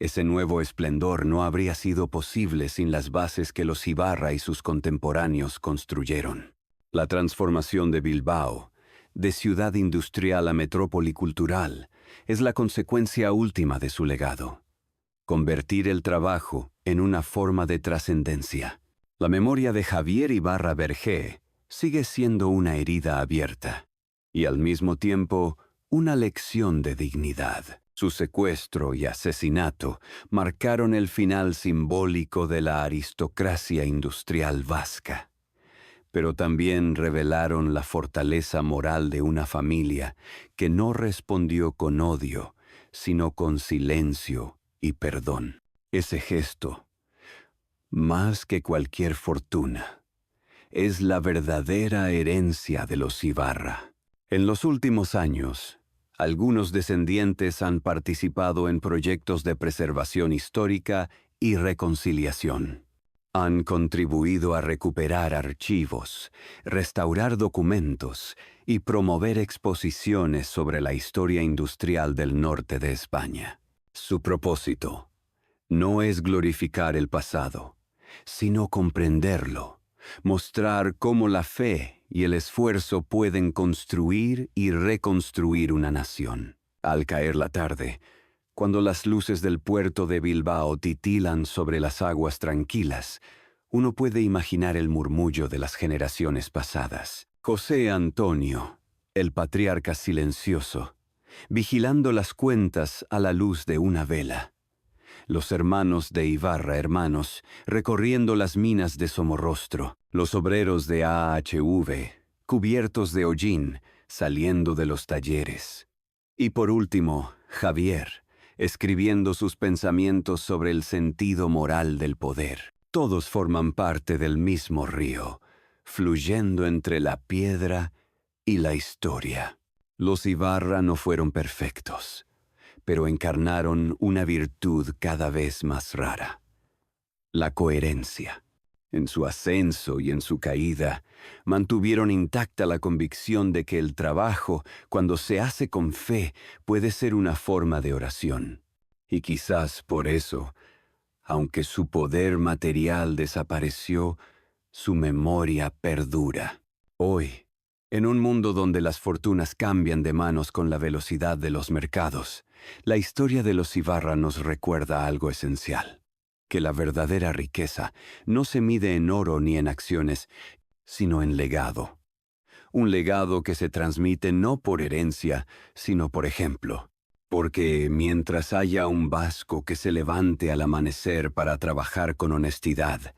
ese nuevo esplendor no habría sido posible sin las bases que los Ibarra y sus contemporáneos construyeron. La transformación de Bilbao, de ciudad industrial a metrópoli cultural, es la consecuencia última de su legado. Convertir el trabajo en una forma de trascendencia. La memoria de Javier Ibarra Bergé sigue siendo una herida abierta y al mismo tiempo una lección de dignidad. Su secuestro y asesinato marcaron el final simbólico de la aristocracia industrial vasca, pero también revelaron la fortaleza moral de una familia que no respondió con odio, sino con silencio y perdón. Ese gesto, más que cualquier fortuna, es la verdadera herencia de los Ibarra. En los últimos años, algunos descendientes han participado en proyectos de preservación histórica y reconciliación. Han contribuido a recuperar archivos, restaurar documentos y promover exposiciones sobre la historia industrial del norte de España. Su propósito no es glorificar el pasado, sino comprenderlo, mostrar cómo la fe y el esfuerzo pueden construir y reconstruir una nación. Al caer la tarde, cuando las luces del puerto de Bilbao titilan sobre las aguas tranquilas, uno puede imaginar el murmullo de las generaciones pasadas. José Antonio, el patriarca silencioso, vigilando las cuentas a la luz de una vela. Los hermanos de Ibarra, hermanos, recorriendo las minas de Somorrostro. Los obreros de AHV, cubiertos de hollín, saliendo de los talleres. Y por último, Javier, escribiendo sus pensamientos sobre el sentido moral del poder. Todos forman parte del mismo río, fluyendo entre la piedra y la historia. Los Ibarra no fueron perfectos, pero encarnaron una virtud cada vez más rara: la coherencia. En su ascenso y en su caída, mantuvieron intacta la convicción de que el trabajo, cuando se hace con fe, puede ser una forma de oración. Y quizás por eso, aunque su poder material desapareció, su memoria perdura. Hoy, en un mundo donde las fortunas cambian de manos con la velocidad de los mercados, la historia de los Ibarra nos recuerda algo esencial: que la verdadera riqueza no se mide en oro ni en acciones, sino en legado. Un legado que se transmite no por herencia, sino por ejemplo. Porque mientras haya un vasco que se levante al amanecer para trabajar con honestidad,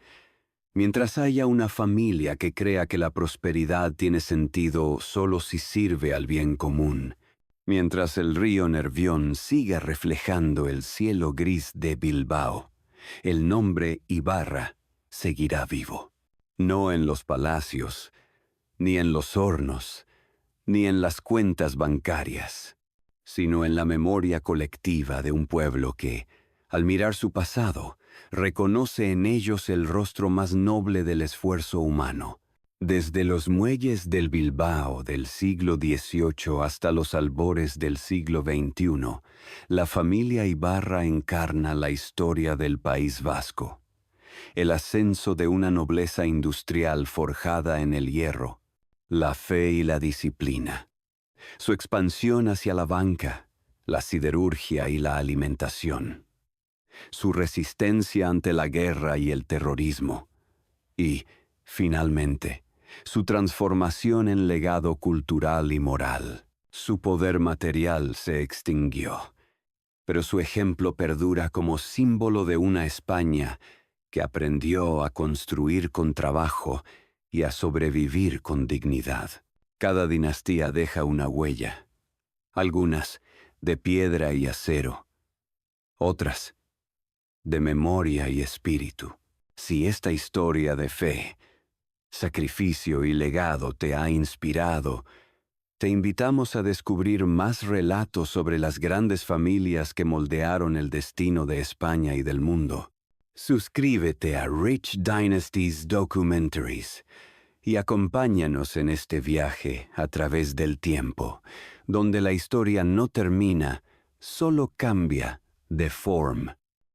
mientras haya una familia que crea que la prosperidad tiene sentido solo si sirve al bien común, mientras el río Nervión siga reflejando el cielo gris de Bilbao, el nombre Ibarra seguirá vivo. No en los palacios, ni en los hornos, ni en las cuentas bancarias, sino en la memoria colectiva de un pueblo que, al mirar su pasado, reconoce en ellos el rostro más noble del esfuerzo humano. Desde los muelles del Bilbao del siglo XVIII hasta los albores del siglo XXI, la familia Ibarra encarna la historia del País Vasco. El ascenso de una nobleza industrial forjada en el hierro, la fe y la disciplina. Su expansión hacia la banca, la siderurgia y la alimentación. Su resistencia ante la guerra y el terrorismo. Y, finalmente, su transformación en legado cultural y moral. Su poder material se extinguió, pero su ejemplo perdura como símbolo de una España que aprendió a construir con trabajo y a sobrevivir con dignidad. Cada dinastía deja una huella, algunas de piedra y acero, otras de memoria y espíritu. Si esta historia de fe, sacrificio y legado te ha inspirado, te invitamos a descubrir más relatos sobre las grandes familias que moldearon el destino de España y del mundo. Suscríbete a Rich Dynasties Documentaries y acompáñanos en este viaje a través del tiempo, donde la historia no termina, solo cambia de forma.